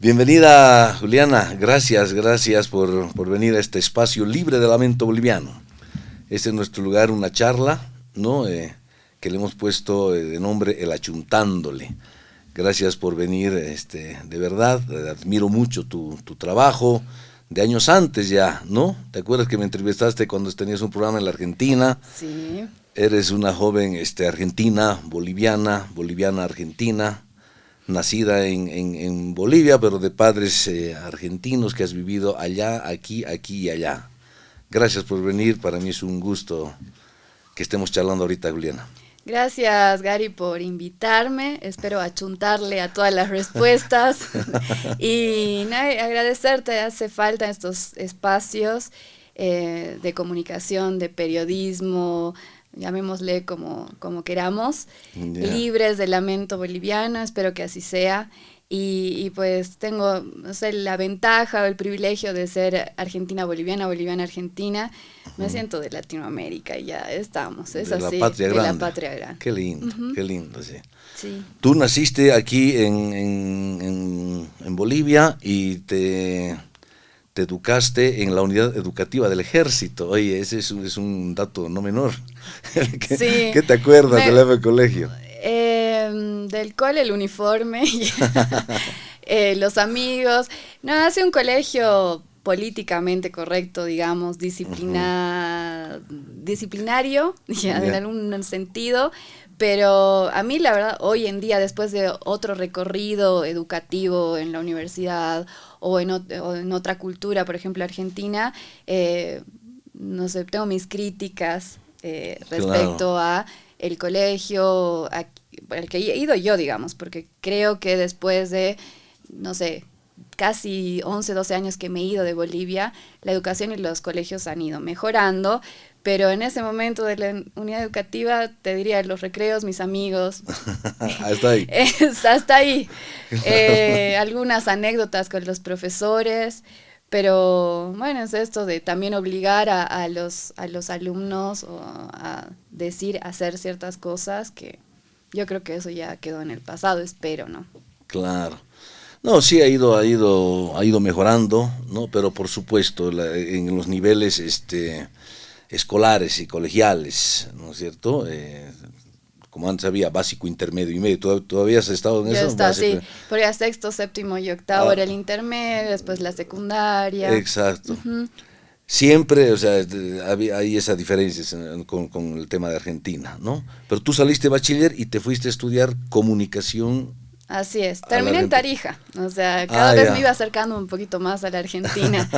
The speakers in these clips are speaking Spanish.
Bienvenida, Juliana. Gracias por venir a este espacio libre de lamento boliviano. Este es nuestro lugar, una charla, ¿no? Que le hemos puesto de nombre El Achuntándole. Gracias por venir, de verdad, admiro mucho tu trabajo de años antes ya, ¿no? ¿Te acuerdas que me entrevistaste cuando tenías un programa en la Argentina? Sí. Eres una joven argentina, boliviana argentina, nacida en Bolivia, pero de padres argentinos que has vivido allá, aquí y allá. Gracias por venir, para mí es un gusto que estemos charlando ahorita, Juliana. Gracias, Gary, por invitarme. Espero achuntarle a todas las respuestas. Y agradecerte, hace falta estos espacios de comunicación, de periodismo, llamémosle como queramos, libres del lamento boliviano, espero que así sea. Y pues tengo, no sé, la ventaja o el privilegio de ser argentina-boliviana, boliviana-argentina. Me siento de Latinoamérica y ya estamos, es de así, la patria de grande. La patria grande. Qué lindo, sí. Sí. Tú naciste aquí en Bolivia y te educaste en la unidad educativa del ejército. Oye, ese es un dato no menor. Sí. ¿Qué te acuerdas del época de colegio? Del cole, el uniforme, los amigos. No, hace un colegio políticamente correcto, digamos, disciplinario, ya, en algún sentido. Pero a mí, la verdad, hoy en día, después de otro recorrido educativo en la universidad o en otra cultura, por ejemplo, Argentina, no sé, tengo mis críticas respecto Claro. a el colegio al que he ido yo, digamos, porque creo que después de, no sé, casi 11, 12 años que me he ido de Bolivia, la educación y los colegios han ido mejorando, pero en ese momento de la unidad educativa, te diría, los recreos, mis amigos, Hasta ahí. hasta ahí. Algunas anécdotas con los profesores, pero bueno, es esto de también obligar a los alumnos a decir, hacer ciertas cosas que yo creo que eso ya quedó en el pasado, espero, ¿no? Claro. No, sí ha ido mejorando, ¿no? Pero por supuesto, en los niveles escolares y colegiales, ¿no es cierto? Como antes había básico, intermedio y medio. ¿Todavía has estado en Ya eso? está, sí. Porque sexto, séptimo y octavo era el intermedio, después la secundaria. Exacto. Ujú. Siempre, o sea, hay esa diferencia con el tema de Argentina, ¿no? Pero tú saliste bachiller y te fuiste a estudiar comunicación Así es, a la terminé en Argentina. Tarija, o sea, cada vez me Ya. iba acercando un poquito más a la Argentina.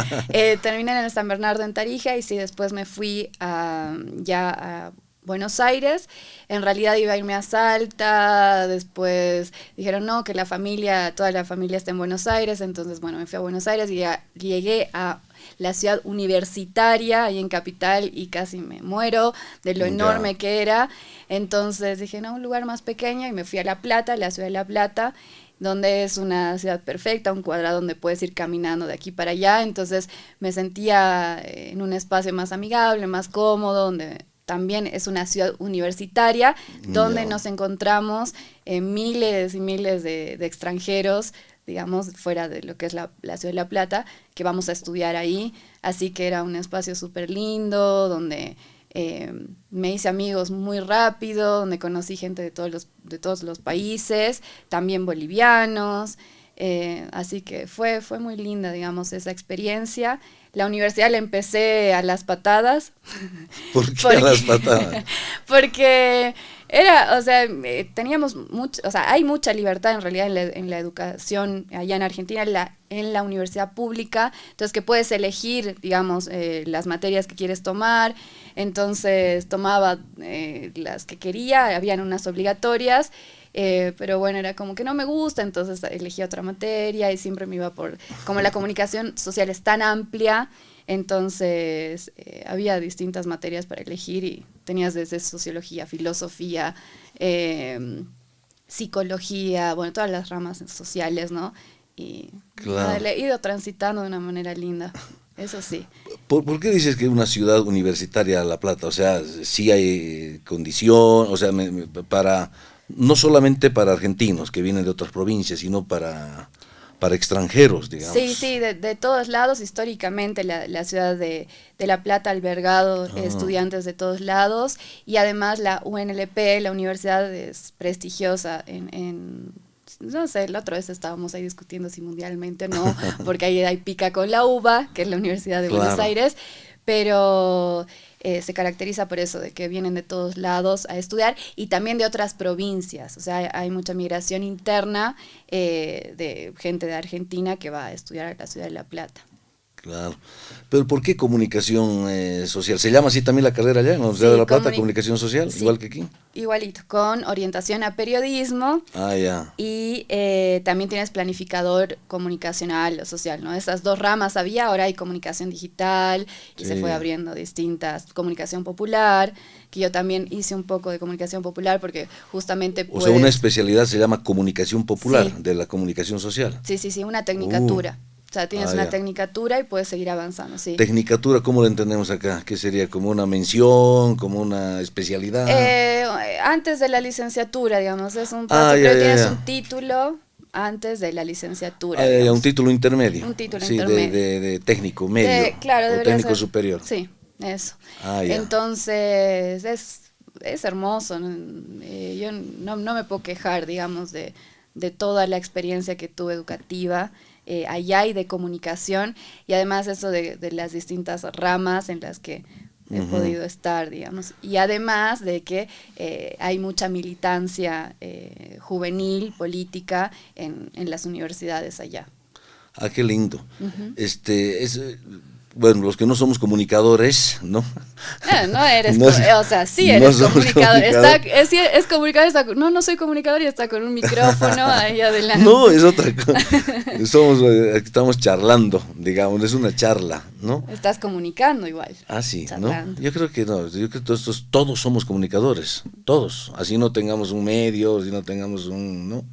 Terminé en el San Bernardo en Tarija y sí, después me fui ya a Buenos Aires. En realidad iba a irme a Salta, después dijeron no, que toda la familia está en Buenos Aires, entonces bueno, me fui a Buenos Aires y llegué a la ciudad universitaria ahí en Capital y casi me muero de lo enorme Ya. que era. Entonces dije, no, un lugar más pequeño y me fui a La Plata, la ciudad de La Plata, donde es una ciudad perfecta, un cuadrado donde puedes ir caminando de aquí para allá. Entonces me sentía en un espacio más amigable, más cómodo, donde también es una ciudad universitaria, donde Ya. nos encontramos miles y miles de extranjeros, digamos, fuera de lo que es la ciudad de La Plata, que vamos a estudiar ahí. Así que era un espacio súper lindo, donde me hice amigos muy rápido, donde conocí gente de todos los países, también bolivianos. Así que fue muy linda, digamos, esa experiencia. La universidad la empecé a las patadas. ¿Por qué a las patadas? Porque o sea, teníamos o sea, hay mucha libertad en realidad en la educación allá en Argentina, en la universidad pública, entonces que puedes elegir, digamos, las materias que quieres tomar. Entonces tomaba las que quería, habían unas obligatorias, pero bueno, era como que no me gusta, entonces elegí otra materia y siempre me iba como la comunicación social es tan amplia, entonces había distintas materias para elegir y tenías desde sociología, filosofía, psicología, bueno, todas las ramas sociales, ¿no? Y nada, Claro. le he ido transitando de una manera linda, eso sí. ¿Por qué dices que es una ciudad universitaria La Plata? O sea, sí hay condición, o sea, no solamente para argentinos que vienen de otras provincias, sino para extranjeros, digamos. Sí, sí, de todos lados. Históricamente la ciudad de La Plata ha albergado estudiantes de todos lados, y además la UNLP, la universidad, es prestigiosa no sé, la otra vez estábamos ahí discutiendo si mundialmente o no, porque ahí hay pica con la UBA, que es la Universidad de Buenos Aires, pero se caracteriza por eso, de que vienen de todos lados a estudiar, y también de otras provincias. O sea, hay mucha migración interna de gente de Argentina que va a estudiar a la ciudad de La Plata. Claro. Pero ¿por qué comunicación social? ¿Se llama así también la carrera allá en la Universidad de La Plata, comunicación social, sí, igual que aquí? Igualito, con orientación a periodismo. Ah, ya. Y también tienes planificador comunicacional o social, ¿no? Esas dos ramas había, ahora hay comunicación digital, y se fue abriendo distintas, comunicación popular, que yo también hice un poco de comunicación popular porque justamente O sea, una especialidad se llama comunicación popular, sí, de la comunicación social. Sí, sí, sí, una tecnicatura. O sea, tienes una tecnicatura y puedes seguir avanzando, sí. Tecnicatura, ¿cómo lo entendemos acá? ¿Qué sería? ¿Como una mención? ¿Como una especialidad? Antes de la licenciatura, digamos, es un paso, pero tienes un título antes de la licenciatura. Un título intermedio. Un título sí, intermedio. De técnico medio. Claro, o técnico ser, superior. Sí, eso. Ah, ya. Entonces, es hermoso. Yo no me puedo quejar, digamos, de toda la experiencia que tuve educativa allá, y de comunicación, y además eso de las distintas ramas en las que he podido estar, digamos, y además de que hay mucha militancia juvenil, política en las universidades allá. Ah, qué lindo. Bueno, los que no somos comunicadores, ¿no? No eres, o sea, sí eres comunicador. Es comunicador, no soy comunicador, y está con un micrófono ahí adelante. No, es otra cosa. Estamos charlando, digamos, es una charla, ¿no? Estás comunicando igual. Ah, sí, charlando. ¿no? Yo creo que no, yo creo que todos somos comunicadores, todos. Así no tengamos un medio, así no tengamos ¿no?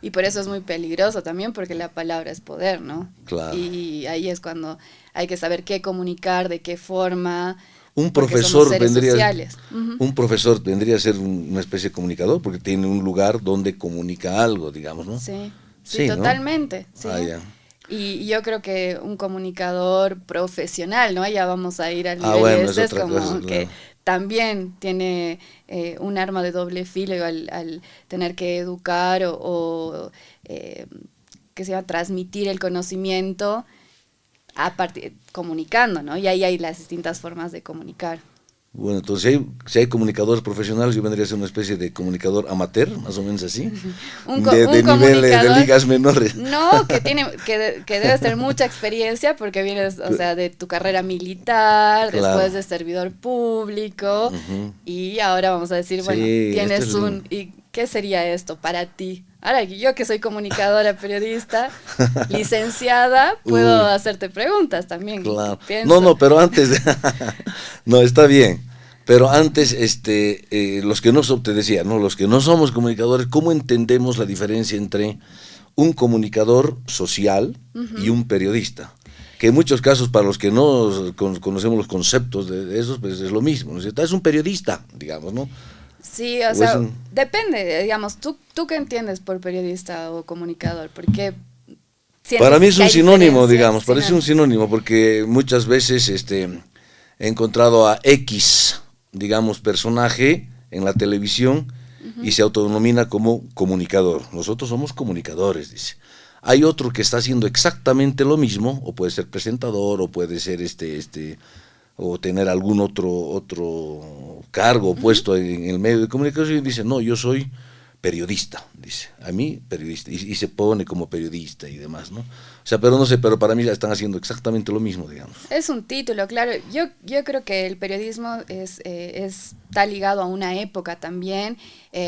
Y por eso es muy peligroso también, porque la palabra es poder, ¿no? Claro. Y ahí es cuando hay que saber qué comunicar, de qué forma. Un profesor sociales. Un profesor vendría a ser una especie de comunicador, porque tiene un lugar donde comunica algo, digamos, ¿no? Sí, totalmente. ¿No? Sí. Ah, ya. Y yo creo que un comunicador profesional, ¿no? Ya vamos a ir al nivel bueno, es como cosa, que también tiene un arma de doble filo al tener que educar o que se llama transmitir el conocimiento comunicando, ¿no? Y ahí hay las distintas formas de comunicar. Bueno, entonces si hay comunicadores profesionales, yo vendría a ser una especie de comunicador amateur, más o menos así, de nivel de ligas menores. No, que debes tener mucha experiencia, porque vienes, o sea, de tu carrera militar, claro, después de servidor público, y ahora vamos a decir, bueno, tienes ¿y qué sería esto para ti? Ahora, yo que soy comunicadora, periodista, licenciada, puedo hacerte preguntas también. Claro. No, pero antes, no, está bien, pero antes, los que no te decía, ¿no? Los que no somos comunicadores, ¿cómo entendemos la diferencia entre un comunicador social y un periodista? Que en muchos casos, para los que no conocemos los conceptos de esos, pues es lo mismo, ¿no es cierto? Es un periodista, digamos, ¿no? Sí, o sea, depende, digamos, ¿tú qué entiendes por periodista o comunicador? Porque para mí es un sinónimo, digamos, parece un sinónimo, porque muchas veces he encontrado a X, digamos, personaje en la televisión y se autodenomina como comunicador. Nosotros somos comunicadores, dice. Hay otro que está haciendo exactamente lo mismo, o puede ser presentador, o puede ser o tener algún otro cargo o puesto en el medio de comunicación, y dice, no, yo soy periodista, dice, a mí periodista, y se pone como periodista y demás, ¿no? O sea, pero no sé, pero para mí ya están haciendo exactamente lo mismo, digamos. Es un título, claro. Yo creo que el periodismo está ligado a una época también,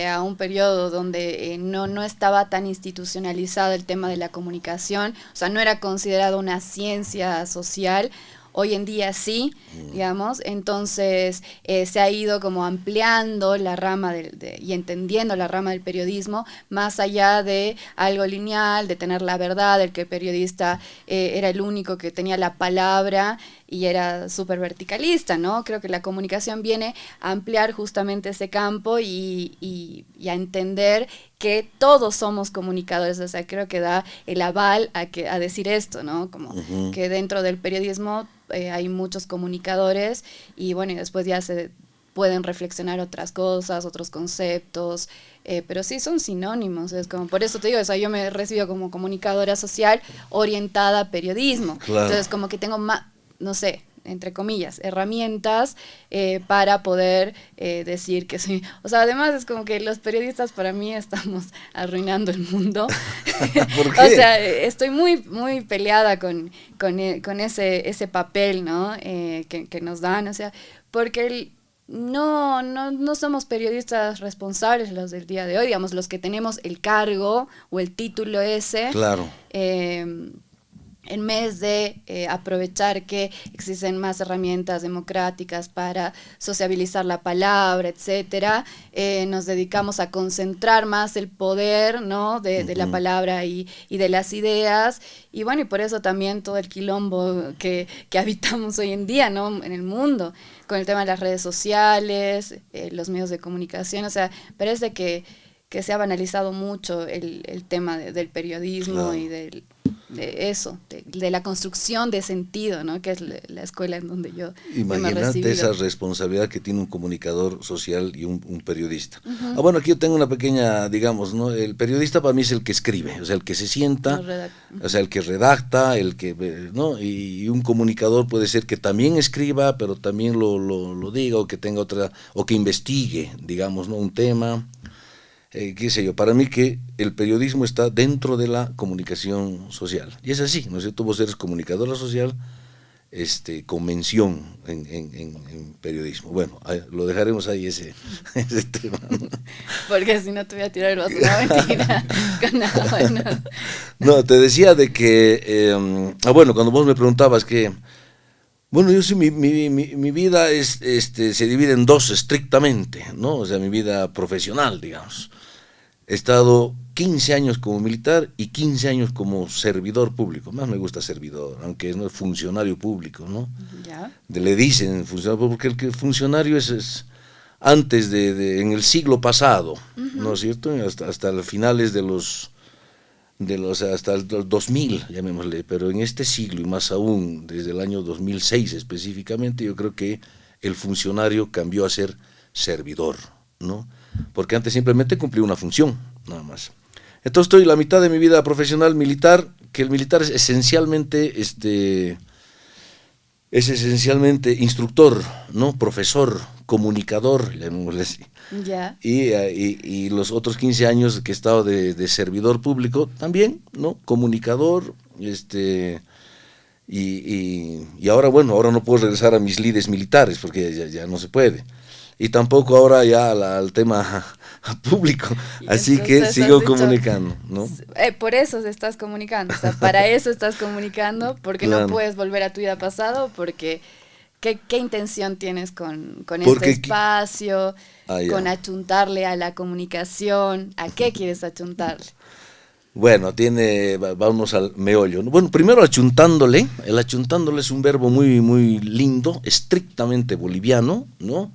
a un periodo donde no estaba tan institucionalizado el tema de la comunicación, o sea, no era considerado una ciencia social. Hoy en día sí, digamos, entonces se ha ido como ampliando la rama y entendiendo la rama del periodismo, más allá de algo lineal, de tener la verdad, el que el periodista era el único que tenía la palabra, y era súper verticalista, ¿no? Creo que la comunicación viene a ampliar justamente ese campo y a entender que todos somos comunicadores, o sea, creo que da el aval a decir esto, ¿no? Como que dentro del periodismo hay muchos comunicadores y bueno, y después ya se pueden reflexionar otras cosas, otros conceptos, pero sí son sinónimos, es como, por eso te digo, o sea, yo me recibo como comunicadora social orientada a periodismo, Claro. Entonces como que tengo más, no sé, entre comillas, herramientas para poder decir que soy, o sea, además es como que los periodistas para mí estamos arruinando el mundo. ¿Por qué? O sea, estoy muy peleada con ese papel, ¿no? Que nos dan, o sea, porque no somos periodistas responsables los del día de hoy, digamos, los que tenemos el cargo o el título ese. Claro. En vez de aprovechar que existen más herramientas democráticas para sociabilizar la palabra, etcétera, nos dedicamos a concentrar más el poder, ¿no? de la palabra y de las ideas, y bueno, y por eso también todo el quilombo que habitamos hoy en día, ¿no? En el mundo, con el tema de las redes sociales, los medios de comunicación, o sea, parece que se ha banalizado mucho el tema del periodismo, claro, y de eso, de la construcción de sentido, ¿no? Que es la escuela en donde yo me he recibido. Imagínate esa responsabilidad que tiene un comunicador social y un periodista. Bueno, aquí yo tengo una pequeña, digamos, ¿no? El periodista para mí es el que escribe, o sea, el que se sienta, o sea, el que redacta, el que, ¿no? Y un comunicador puede ser que también escriba, pero también lo diga, o que tenga otra, o que investigue, digamos, ¿no? Un tema. Qué sé yo, para mí que el periodismo está dentro de la comunicación social. Y es así, ¿no es cierto? Vos eres comunicadora social con mención en periodismo. Bueno, lo dejaremos ahí ese tema, ¿no? Porque si no te voy a tirar el vaso, no, mentira. Con nada, bueno. No, te decía de que, bueno, cuando vos me preguntabas que, bueno, yo sí, mi vida se divide en dos estrictamente, ¿no? O sea, mi vida profesional, digamos. He estado 15 años como militar y 15 años como servidor público. Más me gusta servidor, aunque no es funcionario público, ¿no? ¿Ya? Le dicen funcionario público, porque el funcionario es antes en el siglo pasado, ¿no es cierto? Hasta los finales de los hasta el 2000, llamémosle, pero en este siglo y más aún desde el año 2006 específicamente, yo creo que el funcionario cambió a ser servidor, ¿no? Porque antes simplemente cumplía una función, nada más. Entonces estoy la mitad de mi vida profesional militar, que el militar es esencialmente instructor, ¿no? Profesor, comunicador, llamémosle así. Ya. Y los otros 15 años que he estado de servidor público, también, ¿no? Comunicador, y ahora, bueno, ahora no puedo regresar a mis lides militares, porque ya no se puede. Y tampoco ahora ya al tema público, así que sigo comunicando, ¿no? Por eso se estás comunicando, o sea, para eso estás comunicando, porque claro, no puedes volver a tu vida pasado, porque ¿qué intención tienes con este espacio, con achuntarle a la comunicación? ¿A qué quieres achuntarle? Bueno, vamos al meollo. Bueno, primero achuntándole. El achuntándole es un verbo muy lindo, estrictamente boliviano, ¿no?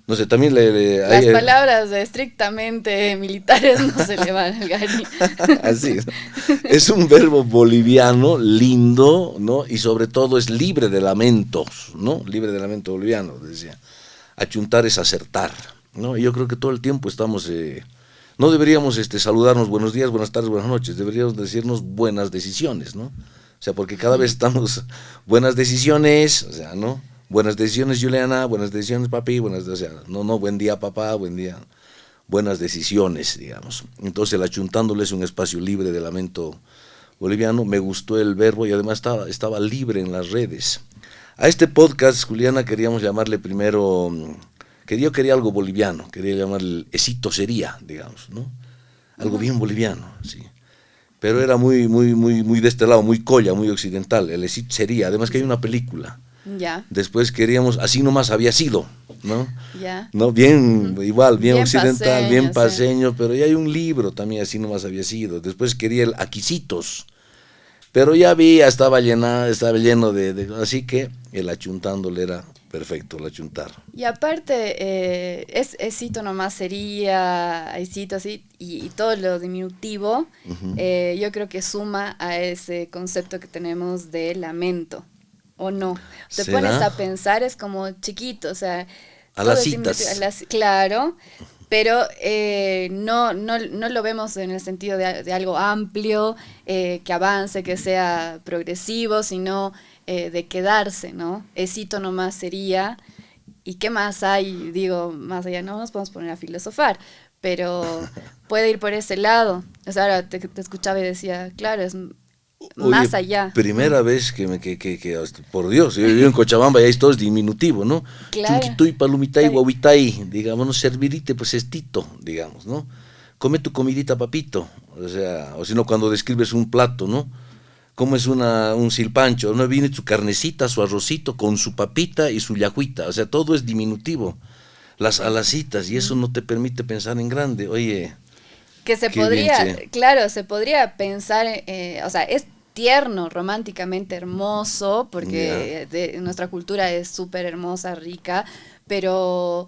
No sé, también las palabras estrictamente militares no se le van al Gary. Así, es un verbo boliviano, lindo, ¿no? Y sobre todo es libre de lamentos, ¿no? Libre de lamento boliviano, decía. Achuntar es acertar, ¿no? Y yo creo que todo el tiempo estamos, no deberíamos saludarnos buenos días, buenas tardes, buenas noches, deberíamos decirnos buenas decisiones, ¿no? O sea, porque cada vez estamos, buenas decisiones, o sea, ¿no? Buenas decisiones, Juliana, buenas decisiones, papi, o sea, no, buen día, papá, buen día, buenas decisiones, digamos. Entonces el achuntándole es un espacio libre de lamento boliviano, me gustó el verbo y además estaba libre en las redes. A este podcast, Juliana, queríamos llamarle primero, que yo quería algo boliviano, quería llamarle Esito Sería, digamos, ¿no? Algo bien boliviano, sí. Pero era muy de este lado, muy colla, muy occidental, el Esito Sería, además que hay una película. Ya. Después queríamos, así nomás había sido, ¿no? Ya. ¿No? Bien, igual, bien occidental, paseño, bien paseño, sí. Pero ya hay un libro también, así nomás había sido. Después quería el Aquisitos, pero ya estaba lleno de así que el achuntándole era perfecto, el achuntar. Y aparte, es cito nomás sería, hay cito así, y todo lo diminutivo, yo creo que suma a ese concepto que tenemos de lamento, ¿o no? Te ¿Será? pones a pensar, es como chiquito, o sea, A todo las es citas. claro, pero no lo vemos en el sentido de algo amplio, que avance, que sea progresivo, sino de quedarse, ¿no? Esito nomás sería, ¿y qué más hay? Digo, más allá, no nos podemos poner a filosofar, pero puede ir por ese lado. O sea, ahora te escuchaba y decía, claro, es Oye, más allá. primera vez por Dios, yo vivo en Cochabamba y ahí todo es diminutivo, ¿no? Claro, Chunquituy, palumitay, está guaguitay, digamos, ¿no? Servirite, pues es tito, digamos, ¿no? Come tu comidita, papito, o sea, o si no, cuando describes un plato, ¿no? Cómo es un silpancho, ¿no? Viene su carnecita, su arrocito, con su papita y su yajuita, o sea, todo es diminutivo, las alacitas, y eso no te permite pensar en grande, oye, que se qué bien, podría, che. claro, se podría pensar, o sea, es tierno, románticamente hermoso, Ya. porque nuestra cultura es súper hermosa, rica, pero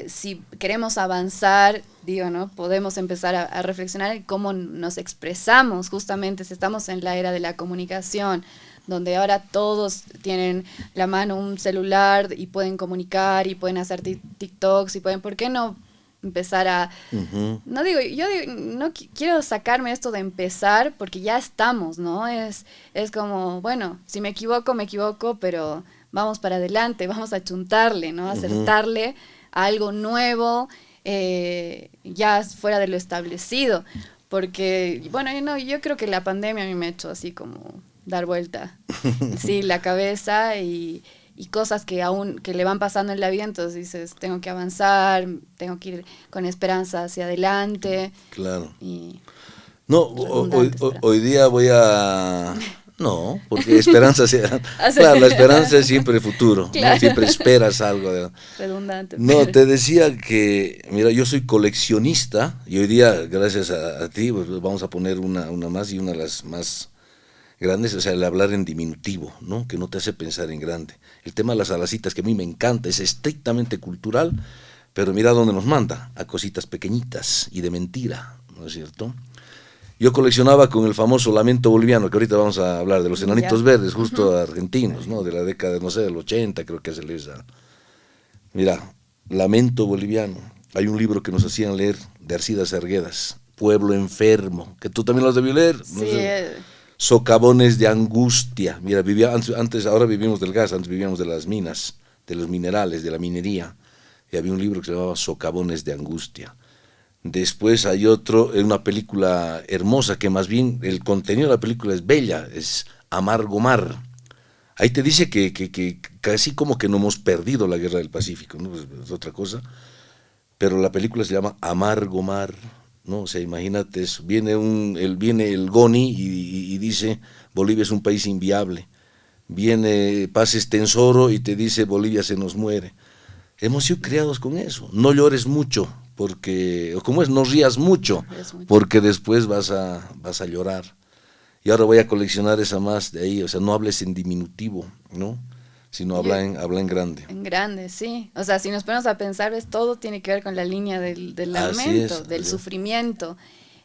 si queremos avanzar, digo, ¿no? Podemos empezar a reflexionar en cómo nos expresamos, justamente, si estamos en la era de la comunicación, donde ahora todos tienen la mano un celular y pueden comunicar y pueden hacer TikToks y pueden, ¿por qué no empezar a, Ujú. no digo, yo digo, no quiero sacarme esto de empezar porque ya estamos, ¿no? Es como, bueno, si me equivoco, pero vamos para adelante, vamos a chuntarle, ¿no? Ujú. Acertarle a algo nuevo, ya fuera de lo establecido. Porque, bueno, yo creo que la pandemia a mí me ha hecho así como dar vuelta, sí, la cabeza y cosas que aún que le van pasando en la vida, entonces dices, tengo que avanzar, tengo que ir con esperanza hacia adelante Claro. y No, redundante esperanza. hoy día voy a... No, porque esperanza, Así- claro, la esperanza es siempre futuro, ¿no? claro, Siempre esperas algo. redundante, No, pero te decía que, mira, yo soy coleccionista y hoy día, gracias a ti, pues vamos a poner una más y una de las más grandes, o sea, el hablar en diminutivo, ¿no? Que no te hace pensar en grande. El tema de las alacitas, que a mí me encanta, es estrictamente cultural, pero mira dónde nos manda, a cositas pequeñitas y de mentira, ¿no es cierto? Yo coleccionaba con el famoso lamento boliviano, que ahorita vamos a hablar de los ya. enanitos verdes, justo Ujú. argentinos, ¿no? De la década, no sé, del 80, creo que se les da. Mira, lamento boliviano. Hay un libro que nos hacían leer de Arcidas Arguedas, Pueblo Enfermo, que tú también lo has debido leer, no Sí, sé. Socavones de angustia. Mira, ahora vivimos del gas, antes vivíamos de las minas, de los minerales, de la minería. Y había un libro que se llamaba Socavones de angustia. Después hay otro, una película hermosa, que más bien el contenido de la película es bella, es Amargo Mar. Ahí te dice que casi como que no hemos perdido la guerra del Pacífico, ¿no? Es otra cosa. Pero la película se llama Amargo Mar, ¿no? O sea, imagínate eso. Viene el Goni y dice, Bolivia es un país inviable. Viene Paz Estensoro y te dice, Bolivia se nos muere. Hemos sido criados con eso. No llores mucho, porque, o como es, no rías mucho, es mucho. porque después vas a llorar. Y ahora voy a coleccionar esa más de ahí, o sea, no hables en diminutivo, ¿no? Sino Yo, habla en grande. en grande, sí. O sea, si nos ponemos a pensar, ves, todo tiene que ver con la línea del Así lamento, es, del así es. sufrimiento,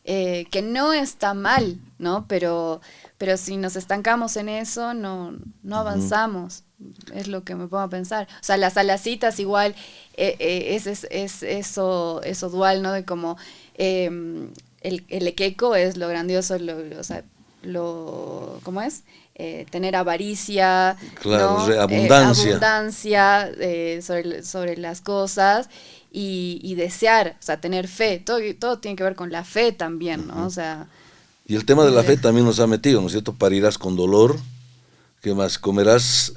que no está mal, ¿no? Pero si nos estancamos en eso, no Ujú. avanzamos. Es lo que me pongo a pensar. O sea, las alacitas igual, es eso dual, ¿no? De como el equeco es lo grandioso, o sea, ¿cómo es? Tener avaricia, Claro, ¿no? abundancia. Abundancia sobre las cosas y desear, o sea, tener fe. Todo tiene que ver con la fe también, ¿no? O sea, Y el tema de la eh, fe también nos ha metido, ¿no es cierto? Parirás con dolor, ¿qué más? Comerás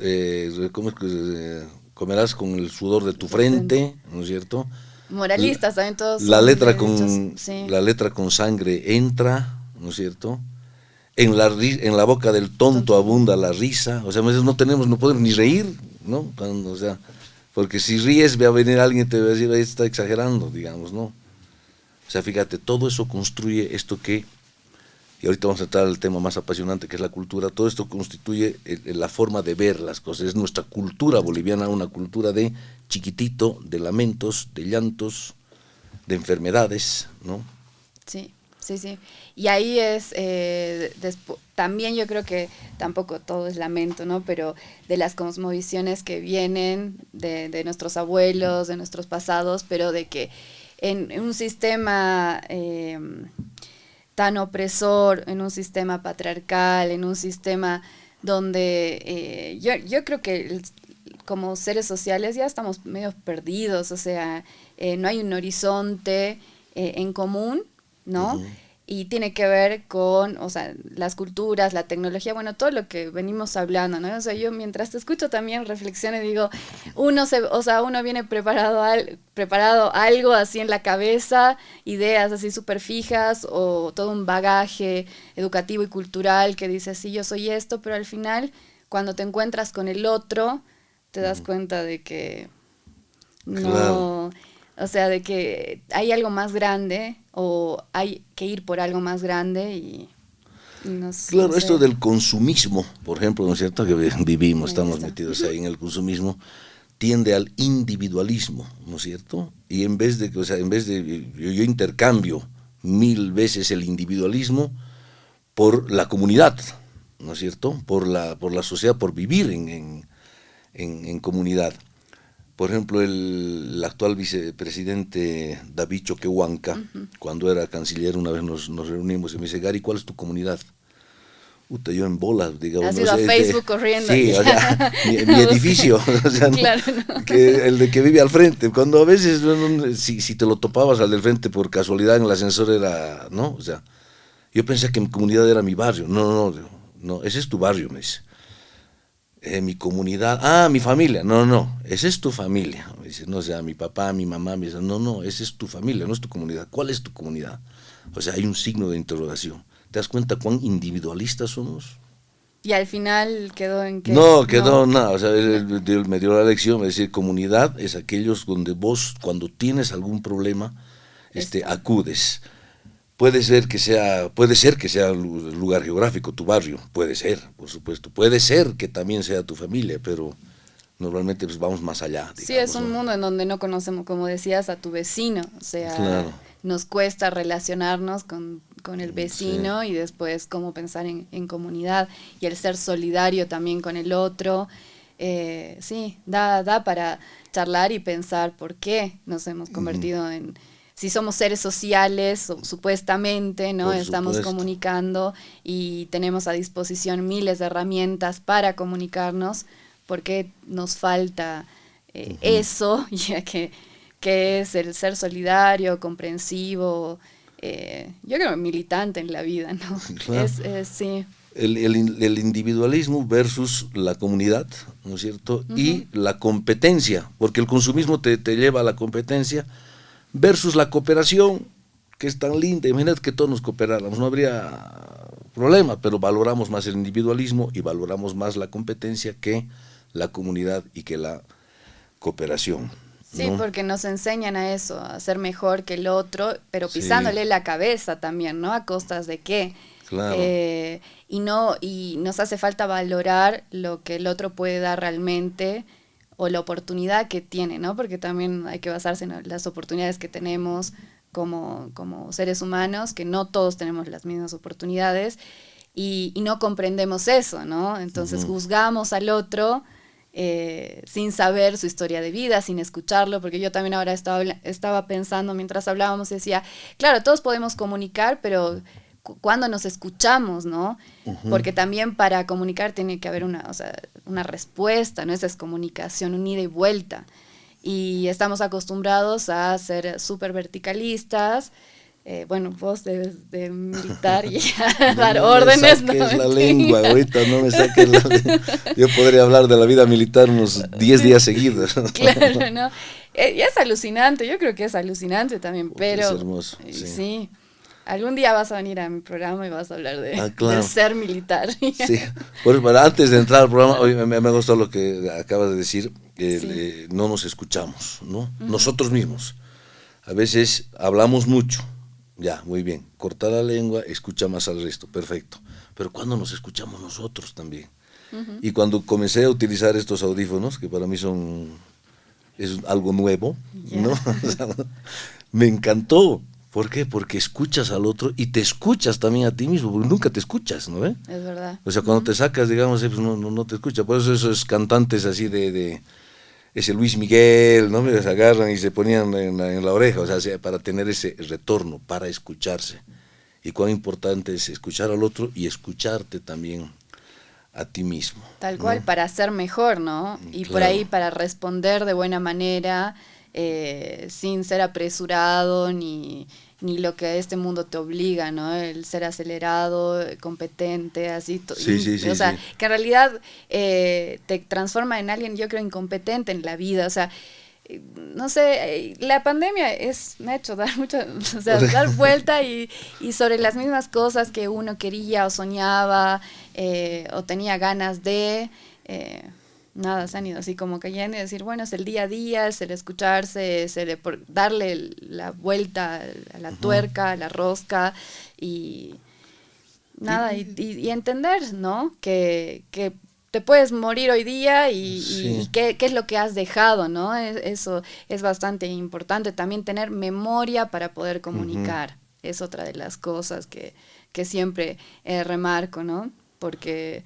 con el sudor de tu tu frente. frente, ¿no es cierto? La, Moralistas también todos la son letra de hechos, con sí. la letra con sangre entra, ¿no es cierto? En la boca del tonto Tonto abunda abunda. la risa, o sea, a veces no podemos ni reír, ¿no? O sea, porque si ríes, va a venir alguien y te va a decir, ahí está exagerando, digamos, ¿no? O sea, fíjate, todo eso construye esto que y ahorita vamos a entrar al tema más apasionante que es la cultura. Todo esto constituye la forma de ver las cosas, es nuestra cultura boliviana, una cultura de chiquitito, de lamentos, de llantos, de enfermedades, ¿no? Sí, sí, sí. Y ahí es, también yo creo que tampoco todo es lamento, ¿no? Pero de las cosmovisiones que vienen de nuestros abuelos, de nuestros pasados, pero de que en un sistema tan opresor, en un sistema patriarcal, en un sistema donde yo creo que como seres sociales ya estamos medio perdidos, o sea, no hay un horizonte en común, ¿no? Uh-huh. Y tiene que ver con, o sea, las culturas, la tecnología, bueno, todo lo que venimos hablando, ¿no? O sea, yo mientras te escucho también reflexiono y digo, uno viene preparado algo así en la cabeza, ideas así súper fijas o todo un bagaje educativo y cultural que dice, sí, yo soy esto, pero al final, cuando te encuentras con el otro, te das cuenta de que no... Claro. O sea, de que hay algo más grande o hay que ir por algo más grande y no sé. Claro, esto del consumismo, por ejemplo, ¿no es cierto? Que vivimos, estamos metidos ahí en el consumismo, tiende al individualismo, ¿no es cierto? Y en vez de, yo intercambio 1000 veces el individualismo por la comunidad, ¿no es cierto? Por la sociedad, por vivir en comunidad. Por ejemplo, el actual vicepresidente David Choquehuanca, uh-huh, cuando era canciller, una vez nos reunimos y me dice, Gary, ¿cuál es tu comunidad? Yo en bolas, digamos. Has ido a Facebook corriendo. Sí, o sea, mi edificio, o sea, claro, no. El de que vive al frente. Cuando a veces, si te lo topabas al del frente por casualidad en el ascensor era, ¿no? O sea, yo pensé que mi comunidad era mi barrio. No, ese es tu barrio, me dice. Mi comunidad, mi familia, no, esa es tu familia, me dice, no, o sea, mi papá, mi mamá, me dice, no, esa es tu familia, no es tu comunidad. ¿Cuál es tu comunidad? O sea, hay un signo de interrogación. ¿Te das cuenta cuán individualistas somos? Y al final quedó en que... No, nada, o sea, él me dio la lección, me decía, comunidad es aquellos donde vos, cuando tienes algún problema, acudes. Puede ser que sea el lugar geográfico, tu barrio, puede ser, por supuesto, puede ser que también sea tu familia, pero normalmente pues vamos más allá. Digamos, sí, es un mundo en donde no conocemos, como decías, a tu vecino, o sea, claro, nos cuesta relacionarnos con el vecino, sí, y después cómo pensar en comunidad y el ser solidario también con el otro. Sí, da para charlar y pensar por qué nos hemos convertido en... Si somos seres sociales, supuestamente, ¿no? Estamos comunicando y tenemos a disposición miles de herramientas para comunicarnos, ¿por qué nos falta eso? Ya que es el ser solidario, comprensivo, yo creo militante en la vida, ¿no? Claro. Sí. El individualismo versus la comunidad, ¿no es cierto? Uh-huh. Y la competencia, porque el consumismo te lleva a la competencia, versus la cooperación, que es tan linda. Imagínate que todos nos cooperáramos, no habría problema, pero valoramos más el individualismo y valoramos más la competencia que la comunidad y que la cooperación. Sí, ¿no? Porque nos enseñan a eso, a ser mejor que el otro, pero pisándole la cabeza también, ¿no? ¿A costas de qué? Claro. Y nos hace falta valorar lo que el otro puede dar realmente, o la oportunidad que tiene, ¿no? Porque también hay que basarse en las oportunidades que tenemos como seres humanos, que no todos tenemos las mismas oportunidades, y no comprendemos eso, ¿no? Entonces uh-huh, juzgamos al otro sin saber su historia de vida, sin escucharlo, porque yo también ahora estaba pensando mientras hablábamos y decía, claro, todos podemos comunicar, pero cuando nos escuchamos, ¿no? Uh-huh. Porque también para comunicar tiene que haber una respuesta, ¿no? Esa es comunicación, un ida y vuelta. Y estamos acostumbrados a ser súper verticalistas. Bueno, vos debes de militar y dar órdenes. No me saques la lengua, ahorita no me saques la lengua. Yo podría hablar de la vida militar unos 10 días seguidos. Claro, ¿no? Y es alucinante, yo creo que es alucinante también, pero... Es hermoso, sí. Algún día vas a venir a mi programa y vas a hablar de ser militar. Sí, bueno, antes de entrar al programa, hoy me gustó lo que acabas de decir, sí, no nos escuchamos, ¿no? Uh-huh. Nosotros mismos. A veces hablamos mucho Ya, muy bien. Corta la lengua, escucha más al resto, perfecto. Pero ¿cuándo nos escuchamos nosotros también? Ujú. Y cuando comencé a utilizar estos audífonos, que para mí es algo nuevo, ¿no? Ya. O sea, me encantó. ¿Por qué? Porque escuchas al otro y te escuchas también a ti mismo, porque nunca te escuchas, ¿no? Es verdad. O sea, cuando te sacas, digamos, pues no te escucha. Por eso esos cantantes así de ese Luis Miguel, ¿no? Se agarran y se ponían en la oreja, o sea, para tener ese retorno, para escucharse. Y cuán importante es escuchar al otro y escucharte también a ti mismo, Tal cual, ¿no? para ser mejor, ¿no? Y por Claro. ahí para responder de buena manera, sin ser apresurado ni lo que este mundo te obliga, ¿no? El ser acelerado, competente, así. Sí, sí, O sí, sea, sí. que en realidad te transforma en alguien, yo creo, incompetente en la vida. O sea, no sé, la pandemia me ha hecho dar mucho, o sea, dar vuelta y sobre las mismas cosas que uno quería o soñaba o tenía ganas de, eh, nada, se han ido así como cayendo y decir, bueno, es el día a día, es el escucharse, es darle la vuelta a la Ujú. tuerca, a la rosca y nada, Y, y entender, ¿no? Que te puedes morir hoy día y sí. qué es lo que has dejado, ¿no? Eso es bastante importante. También tener memoria para poder Ujú. comunicar. Es otra de las cosas que siempre remarco, ¿no? Porque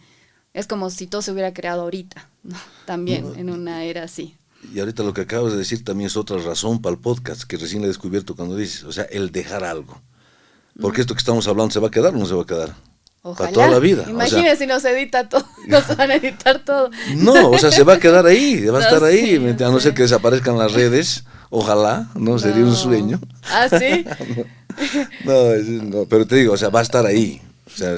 es como si todo se hubiera creado ahorita, ¿no? También No, en una era así. y ahorita lo que acabas de decir también es otra razón para el podcast, que recién he descubierto cuando dices, o sea, el dejar algo. Porque Mm. esto que estamos hablando, ¿se va a quedar o no se va a quedar? Para toda la Ojalá. vida. O sea, Imagínense si nos edita todo, nos van a editar todo. no, o sea, se va a quedar ahí, va a No, estar ahí, sí, a no ser que sí. desaparezcan las redes, ojalá, no sería un No. sueño. Ah, sí. No, no, pero te digo, o sea, va a estar ahí. O sea,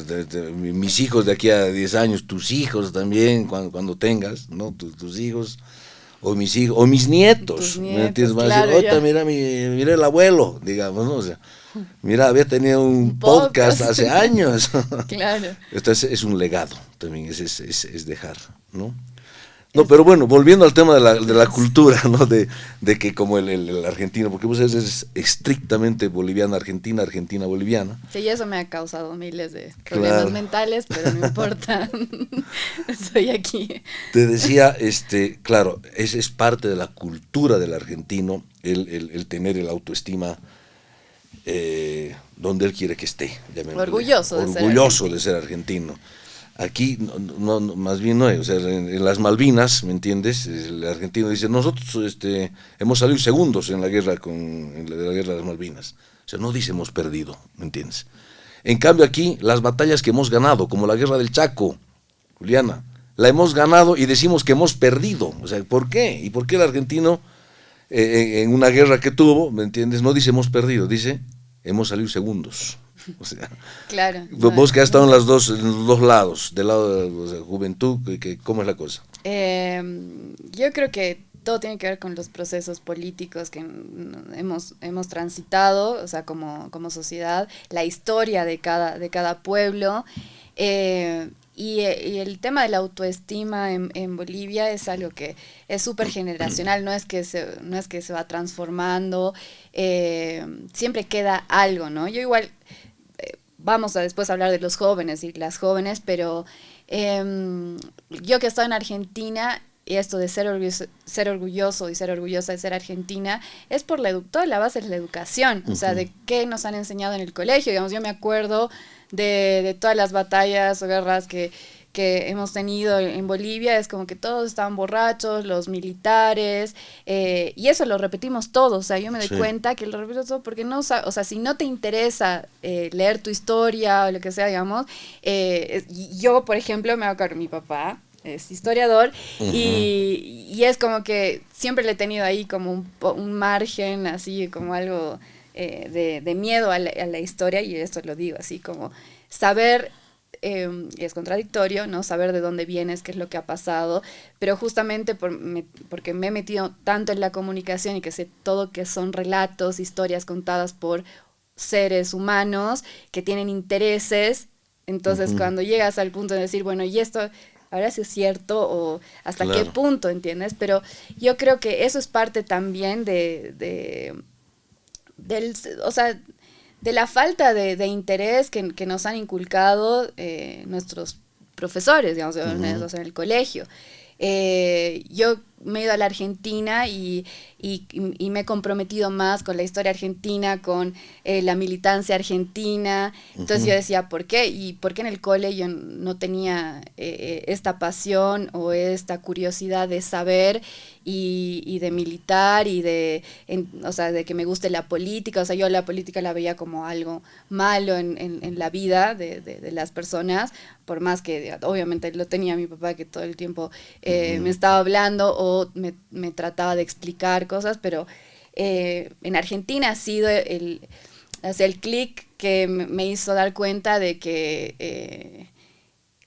mis hijos de aquí a 10 años, tus hijos también, cuando tengas, ¿no? Tus hijos, o mis hijos, o mis Tus nietos, ¿me entiendes? nietos, Van a decir, claro, oye, ya. mira el abuelo, digamos, ¿no? O sea, mira, había tenido Un un podcast podcast. hace años. Claro. Entonces es un legado también, es dejar, ¿no? No, Es, pero bueno, volviendo al tema de la sí. cultura, ¿no? De que como el argentino, porque vos es estrictamente boliviana, argentina, argentina, boliviana. Sí, eso me ha causado miles de problemas Claro. mentales, pero no importa. Estoy aquí. Te decía, claro, es parte de la cultura del argentino el tener el autoestima donde él quiere que esté, llamémosle. Orgulloso de ser Orgulloso de argentino. ser argentino. Aquí, más bien no es, o sea, en las Malvinas, ¿me entiendes? El argentino dice, nosotros hemos salido segundos en la guerra de la guerra de las Malvinas. O sea, no dice hemos perdido, ¿me entiendes? En cambio aquí, las batallas que hemos ganado, como la guerra del Chaco, Juliana, la hemos ganado y decimos que hemos perdido. O sea, ¿por qué? ¿Y por qué el argentino en una guerra que tuvo, ¿me entiendes? No dice hemos perdido, dice hemos salido segundos. O sea, Claro, no. vos que has estado en los dos lados, del lado de la juventud, ¿cómo es la cosa? Yo creo que todo tiene que ver con los procesos políticos que hemos transitado, o sea, como sociedad, la historia de cada pueblo. Y el tema de la autoestima en Bolivia es algo que es súper generacional, no es que se va transformando, siempre queda algo, ¿no? Yo igual, vamos a después hablar de los jóvenes y las jóvenes, pero yo que estoy en Argentina, y esto de ser orgulloso y ser orgullosa de ser argentina, es por toda la base de la educación, o sea, Ujú. de qué nos han enseñado en el colegio. Digamos, yo me acuerdo de todas las batallas o guerras que hemos tenido en Bolivia, es como que todos estaban borrachos, los militares, y eso lo repetimos todos. O sea, yo me doy Sí. cuenta que lo repito todo porque no, o sea, si no te interesa leer tu historia o lo que sea, digamos, yo, por ejemplo, me hago cargo de mi papá, es historiador, Ujú. y es como que siempre le he tenido ahí como un margen, así como algo de miedo a la historia, y esto lo digo así como saber, es contradictorio, ¿no? Saber de dónde vienes, qué es lo que ha pasado, pero justamente porque me he metido tanto en la comunicación y que sé todo que son relatos, historias contadas por seres humanos que tienen intereses, entonces Ujú. cuando llegas al punto de decir, bueno, ¿y esto ahora sí es cierto o hasta qué Claro. punto, entiendes? Pero yo creo que eso es parte también del, o sea, de la falta de interés que nos han inculcado nuestros profesores, digamos, o sea, en el colegio. Yo me he ido a la Argentina y me he comprometido más con la historia argentina, con la militancia argentina. Entonces yo decía, ¿por qué? ¿Y por qué en el cole yo no tenía esta pasión o esta curiosidad de saber y de militar y o sea, de que me guste la política? O sea, yo la política la veía como algo malo en la vida de las personas, por más que obviamente lo tenía mi papá, que todo el tiempo me estaba hablando o me trataba de explicar cosas, pero en Argentina ha sido o sea, el clic que me hizo dar cuenta de que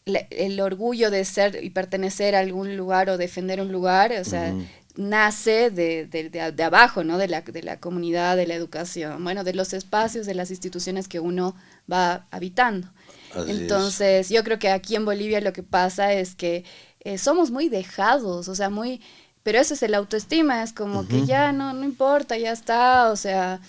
el orgullo de ser y pertenecer a algún lugar o defender un lugar, o sea, nace de abajo, ¿no? De la comunidad, de la educación, bueno, de los espacios, de las instituciones que uno va habitando. Así Entonces, yo creo que aquí en Bolivia lo que pasa es que somos muy dejados, o sea, pero eso es el autoestima, es como que ya no importa, ya está, o sea,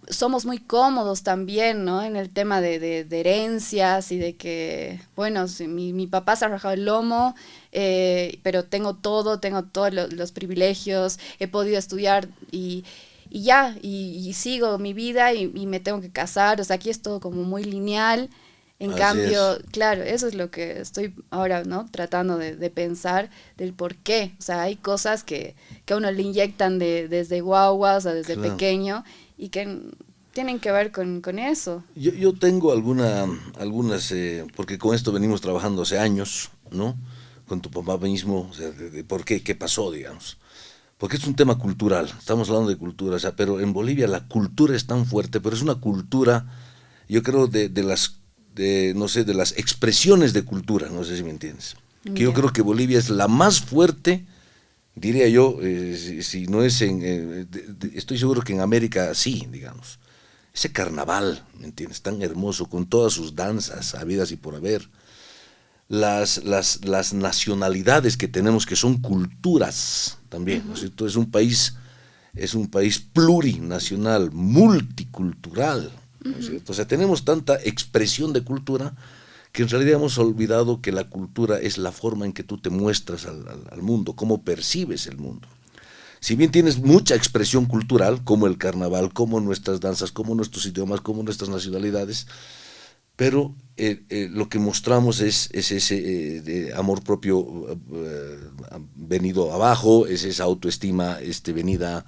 somos muy cómodos también, ¿no? En el tema de herencias y de que, bueno, si mi papá se ha rajado el lomo, pero tengo todos los privilegios, he podido estudiar y sigo mi vida y me tengo que casar, o sea, aquí es todo como muy lineal. En cambio, claro, eso es lo que estoy ahora, ¿no? Tratando de pensar del por qué. O sea, hay cosas que a uno le inyectan desde guagua, o sea, desde pequeño, y que tienen que ver con eso. Yo tengo algunas, porque con esto venimos trabajando hace años, ¿no? Con tu papá mismo, o sea, de por qué pasó, digamos. Porque es un tema cultural, estamos hablando de cultura, o sea, pero en Bolivia la cultura es tan fuerte, pero es una cultura, yo creo, no sé, de las expresiones de cultura, no sé si me entiendes. Que yo creo que Bolivia es la más fuerte, diría yo, si no es estoy seguro que en América sí, digamos. Ese carnaval, ¿me entiendes? Tan hermoso, con todas sus danzas, habidas y por haber. Las nacionalidades que tenemos, que son culturas también, ¿no es cierto? Es un país plurinacional, multicultural, ¿no es cierto? O sea, tenemos tanta expresión de cultura que en realidad hemos olvidado que la cultura es la forma en que tú te muestras al mundo, cómo percibes el mundo. Si bien tienes mucha expresión cultural, como el carnaval, como nuestras danzas, como nuestros idiomas, como nuestras nacionalidades, pero lo que mostramos es ese amor propio venido abajo, es esa autoestima venida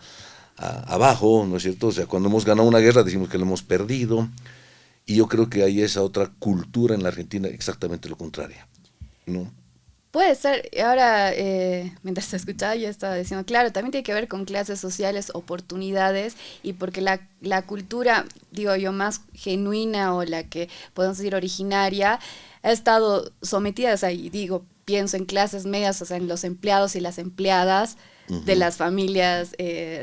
abajo, ¿no es cierto? O sea, cuando hemos ganado una guerra decimos que la hemos perdido, y yo creo que hay esa otra cultura en la Argentina exactamente lo contrario, ¿no? Puede ser, ahora mientras te escuchaba yo estaba diciendo, claro, también tiene que ver con clases sociales, oportunidades, y porque la cultura, digo yo, más genuina o la que podemos decir originaria, ha estado sometida, o sea, y digo, pienso en clases medias, o sea, en los empleados y las empleadas de las familias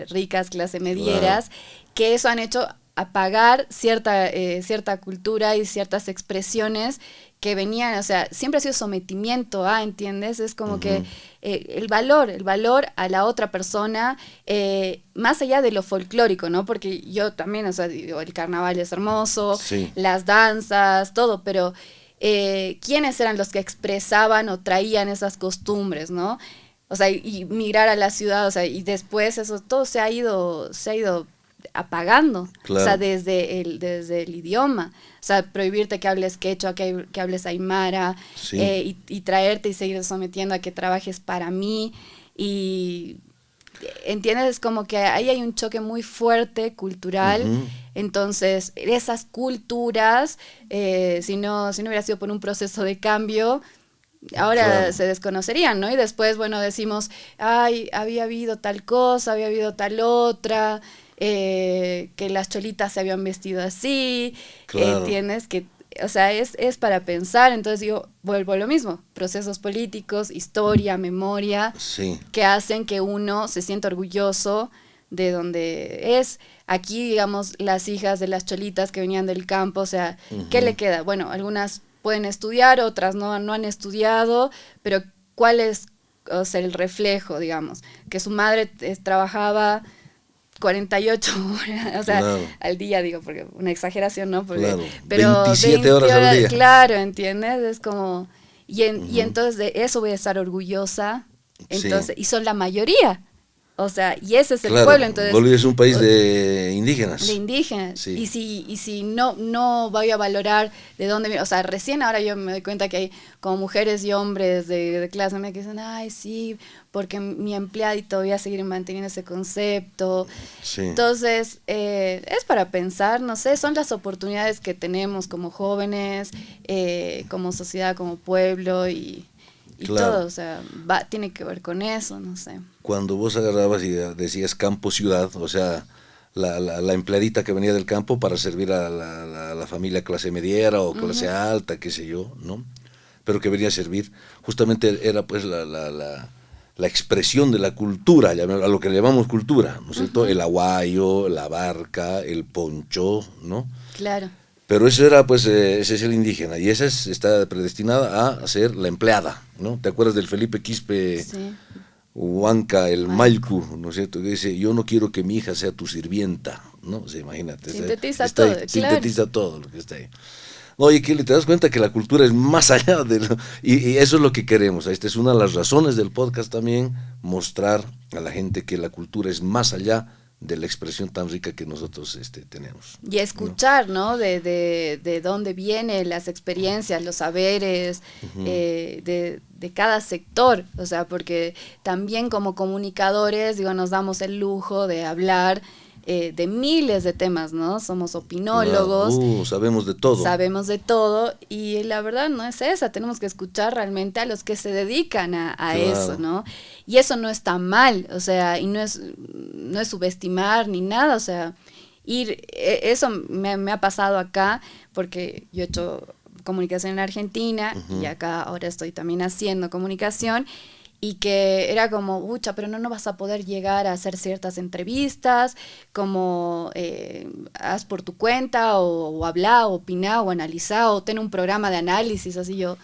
ricas, clase medieras, que eso han hecho apagar cierta cultura y ciertas expresiones que venían, o sea, siempre ha sido sometimiento, ¿entiendes? Es como que el valor a la otra persona, más allá de lo folclórico, ¿no? Porque yo también, o sea, digo, el carnaval es hermoso, las danzas, todo, pero ¿quiénes eran los que expresaban o traían esas costumbres, ¿no? O sea, y migrar a la ciudad, o sea, y después eso todo se ha ido apagando, claro. O sea, desde el idioma, o sea, prohibirte que hables quechua, que hables aymara, y traerte y seguir sometiendo a que trabajes para mí, y ¿entiendes? Es como que ahí hay un choque muy fuerte cultural, entonces esas culturas, si no hubiera sido por un proceso de cambio, ahora se desconocerían, ¿no? Y después, bueno, decimos, ay, había habido tal cosa, había habido tal otra, que las cholitas se habían vestido así, ¿entiendes? Que, o sea, es para pensar. Entonces yo vuelvo a lo mismo, procesos políticos, historia, memoria, que hacen que uno se sienta orgulloso de donde es. Aquí, digamos, las hijas de las cholitas que venían del campo, o sea, ¿qué le queda? Bueno, algunas pueden estudiar, otras no han estudiado, pero ¿cuál es, o sea, el reflejo, digamos? Que su madre trabajaba 48 horas, o sea, claro, al día, digo, porque una exageración, ¿no? Porque, claro. pero 27 horas al día. claro, ¿entiendes? Es como, y Ujú. entonces de eso voy a estar orgullosa, Sí, entonces, y son la mayoría, o sea, y ese es el claro. pueblo, entonces, Bolivia es un país o- de de indígenas. indígenas. Sí, Y si no voy a valorar de dónde viene, o sea, recién ahora yo me doy cuenta que hay como mujeres y hombres de clase media que dicen, ay, sí, porque mi empleadito voy a seguir manteniendo ese concepto. sí, Entonces, es para pensar, no sé, son las oportunidades que tenemos como jóvenes, como sociedad, como pueblo y claro. todo, o sea, tiene que ver con eso, no sé. Cuando vos agarrabas y decías campo-ciudad, o sea, la empleadita que venía del campo para servir a la familia clase mediera o clase Ujú, alta, qué sé yo, ¿no? Pero que venía a servir, justamente era pues la expresión de la cultura, a lo que le llamamos cultura, ¿no es cierto? ujú, El aguayo, la barca, el poncho, ¿no? claro, Pero eso era, pues, ese es el indígena, y esa está predestinada a ser la empleada, ¿no? ¿Te acuerdas del Felipe Quispe sí, Huanca, el Malco. Malcu, ¿no es cierto? Que dice, yo no quiero que mi hija sea tu sirvienta, ¿no? O sea, imagínate, Sintetiza está ahí, todo, claro. sintetiza todo lo que está ahí. Oye, Kelly, te das cuenta que la cultura es más allá de lo, y eso es lo que queremos. Esta es una de las razones del podcast también, mostrar a la gente que la cultura es más allá de la expresión tan rica que nosotros tenemos, Y ¿no? escuchar, ¿no? De dónde vienen las experiencias, los saberes Ujú. de cada sector. O sea, porque también como comunicadores, digo, nos damos el lujo de hablar de miles de temas, ¿no? Somos Claro, opinólogos, sabemos de todo, sabemos de todo y la verdad no es esa, tenemos que escuchar realmente a los que se dedican a eso, claro, ¿no? Y eso no está mal, o sea, y no es subestimar ni nada, o sea, eso me ha pasado acá porque yo he hecho comunicación en Argentina y ujú, acá ahora estoy también haciendo comunicación y que era como, ucha, pero no vas a poder llegar a hacer ciertas entrevistas, como haz por tu cuenta o habla o opina o analiza o ten un programa de análisis, así yo,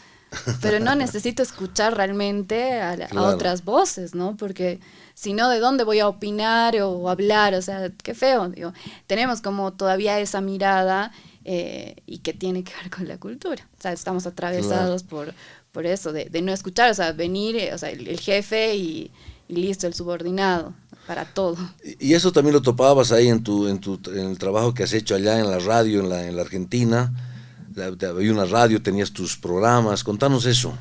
pero no necesito escuchar realmente a claro, otras voces, ¿no? Porque si no, ¿de dónde voy a opinar o hablar? O sea, qué feo, digo. Tenemos como todavía esa mirada y que tiene que ver con la cultura. O sea, estamos claro. atravesados por eso, de no escuchar, o sea, venir, o sea, el jefe y listo, el subordinado, para todo. Y eso también lo topabas ahí en el trabajo que has hecho allá en la radio, en la Argentina. Había una radio, tenías tus programas, contanos eso.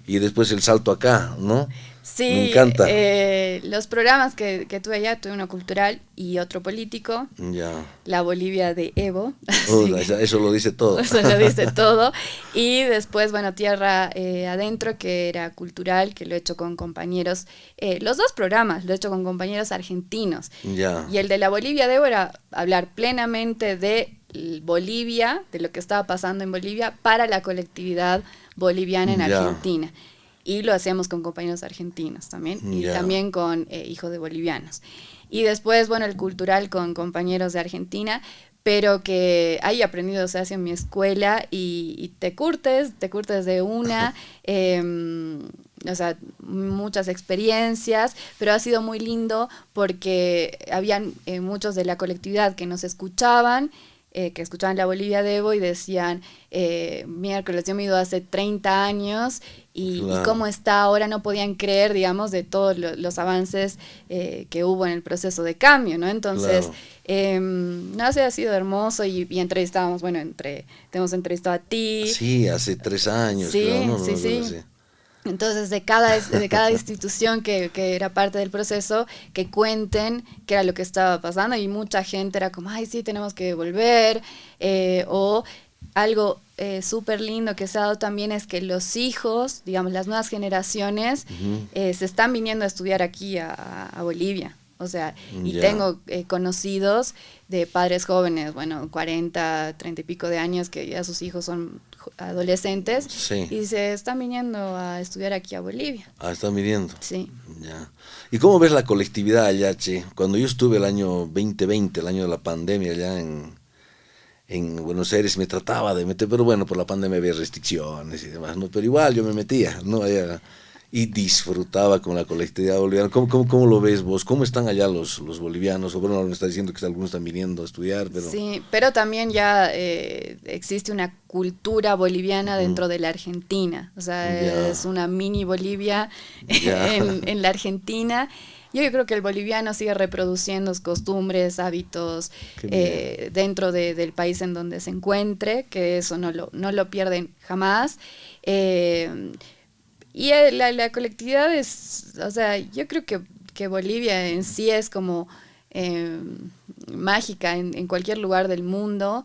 Y después el salto acá, ¿no? Me Sí, encanta. los programas que tuve allá, tuve uno cultural y otro político, Ya. la Bolivia de Evo, así que Eso lo dice todo. eso lo dice todo. Y después, bueno, Tierra Adentro, que era cultural, que lo he hecho con compañeros, los dos programas lo he hecho con compañeros argentinos. Ya, Y el de la Bolivia de Evo era hablar plenamente de Bolivia, de lo que estaba pasando en Bolivia, para la colectividad boliviana en ya, Argentina. Y lo hacíamos con compañeros argentinos también, y ya, también con hijos de bolivianos. Y después, bueno, el cultural con compañeros de Argentina, pero que hay aprendido, o sea, hacia mi escuela y te curtes de una, o sea, muchas experiencias, pero ha sido muy lindo porque habían muchos de la colectividad que nos escuchaban, que escuchaban la Bolivia de Evo y decían, miércoles, yo me he ido hace 30 años y claro, cómo está ahora, no podían creer, digamos, de todos los avances que hubo en el proceso de cambio, ¿no? Entonces, claro. no sé, ha sido hermoso y entrevistábamos, bueno, te hemos entrevistado a ti, Sí, hace 3 años, creo, sí, no, no sí, me acuerdo sí. así. Entonces, de cada institución que era parte del proceso, que cuenten qué era lo que estaba pasando y mucha gente era como, ay, sí, tenemos que volver, o algo súper lindo que se ha dado también es que los hijos, digamos, las nuevas generaciones, Ujú, se están viniendo a estudiar aquí a Bolivia. O sea, y ya, tengo conocidos de padres jóvenes, bueno, 40, 30 y pico de años, que ya sus hijos son adolescentes, sí. y se están viniendo a estudiar aquí a Bolivia. Ah, está midiendo. Sí. Ya. ¿Y cómo ves la colectividad allá, che? Cuando yo estuve el año 2020, el año de la pandemia allá en Buenos Aires, me trataba de meter, pero bueno, por la pandemia había restricciones y demás, ¿no? Pero igual yo me metía, ¿no? Allá. y disfrutaba con la colectividad boliviana. ¿Cómo lo ves vos? ¿Cómo están allá los bolivianos? O bueno, me está diciendo que algunos están viniendo a estudiar, pero... Sí, pero también ya existe una cultura boliviana dentro de la Argentina. O sea, Ya. es una mini Bolivia Ya. en la Argentina. Yo creo que el boliviano sigue reproduciendo costumbres, hábitos dentro del país en donde se encuentre, que eso no lo pierden jamás. Y la colectividad es, o sea, yo creo que Bolivia en sí es como mágica en cualquier lugar del mundo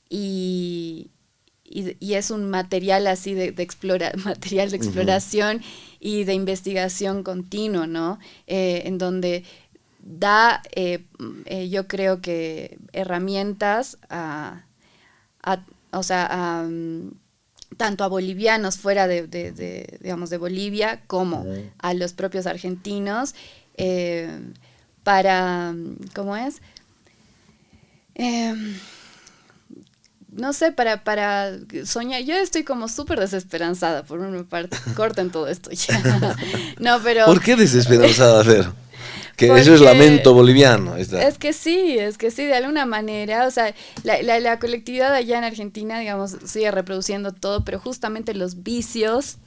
y es un material así material de exploración y de investigación continuo, ¿no? En donde da, yo creo que herramientas o sea, tanto a bolivianos fuera digamos, de Bolivia como a los propios argentinos para, ¿cómo es? No sé, para soñar. Yo estoy como súper desesperanzada por una parte. Corten todo esto ya. No, pero... ¿Por qué desesperanzada, Fer? Que porque eso es lamento boliviano. Es que sí, de alguna manera, o sea, la colectividad allá en Argentina, digamos, sigue reproduciendo todo, pero justamente los vicios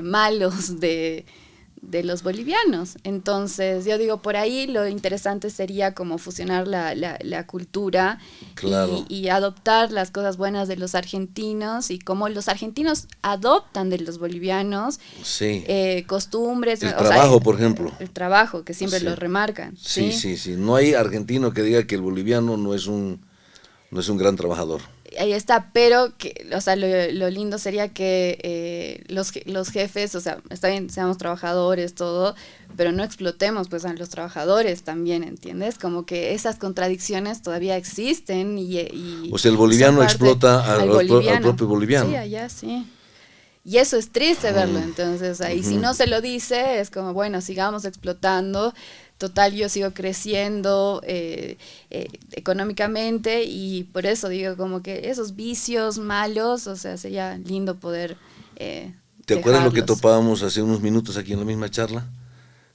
malos de los bolivianos. Entonces, yo digo, por ahí lo interesante sería como fusionar la cultura claro. y adoptar las cosas buenas de los argentinos y como los argentinos adoptan de los bolivianos sí. Costumbres. El trabajo, por ejemplo. El trabajo, que siempre lo remarcan. Sí. No hay argentino que diga que el boliviano no es un gran trabajador. Ahí está, pero o sea, lo lindo sería que los jefes, o sea, está bien, seamos trabajadores, todo, pero no explotemos pues a los trabajadores también, ¿entiendes? Como que esas contradicciones todavía existen o sea, el boliviano explota al propio boliviano. Sí, allá sí. Y eso es triste verlo, entonces ahí si no se lo dice, es como, bueno, sigamos explotando. Total, yo sigo creciendo económicamente y por eso digo como que esos vicios malos, o sea, sería lindo poder ¿Te acuerdas lo que topábamos hace unos minutos aquí en la misma charla?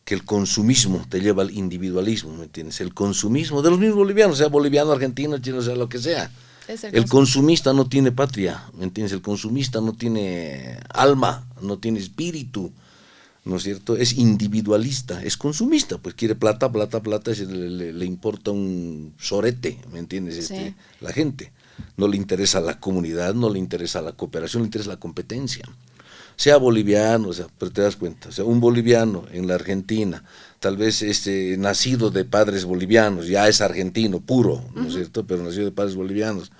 Que el consumismo te lleva al individualismo, ¿me entiendes? El consumismo de los mismos bolivianos, sea boliviano, argentino, chino, sea lo que sea. El consumista no tiene patria, ¿me entiendes? El consumista no tiene alma, no tiene espíritu, ¿no es cierto? Es individualista, es consumista, pues quiere plata, le importa un sorete, ¿me entiendes? Sí. La gente. No le interesa la comunidad, no le interesa la cooperación, le interesa la competencia. Sea boliviano, o sea, pero te das cuenta, o sea, un boliviano en la Argentina, tal vez nacido de padres bolivianos, ya es argentino, puro, ¿no es cierto? Pero nacido de padres bolivianos.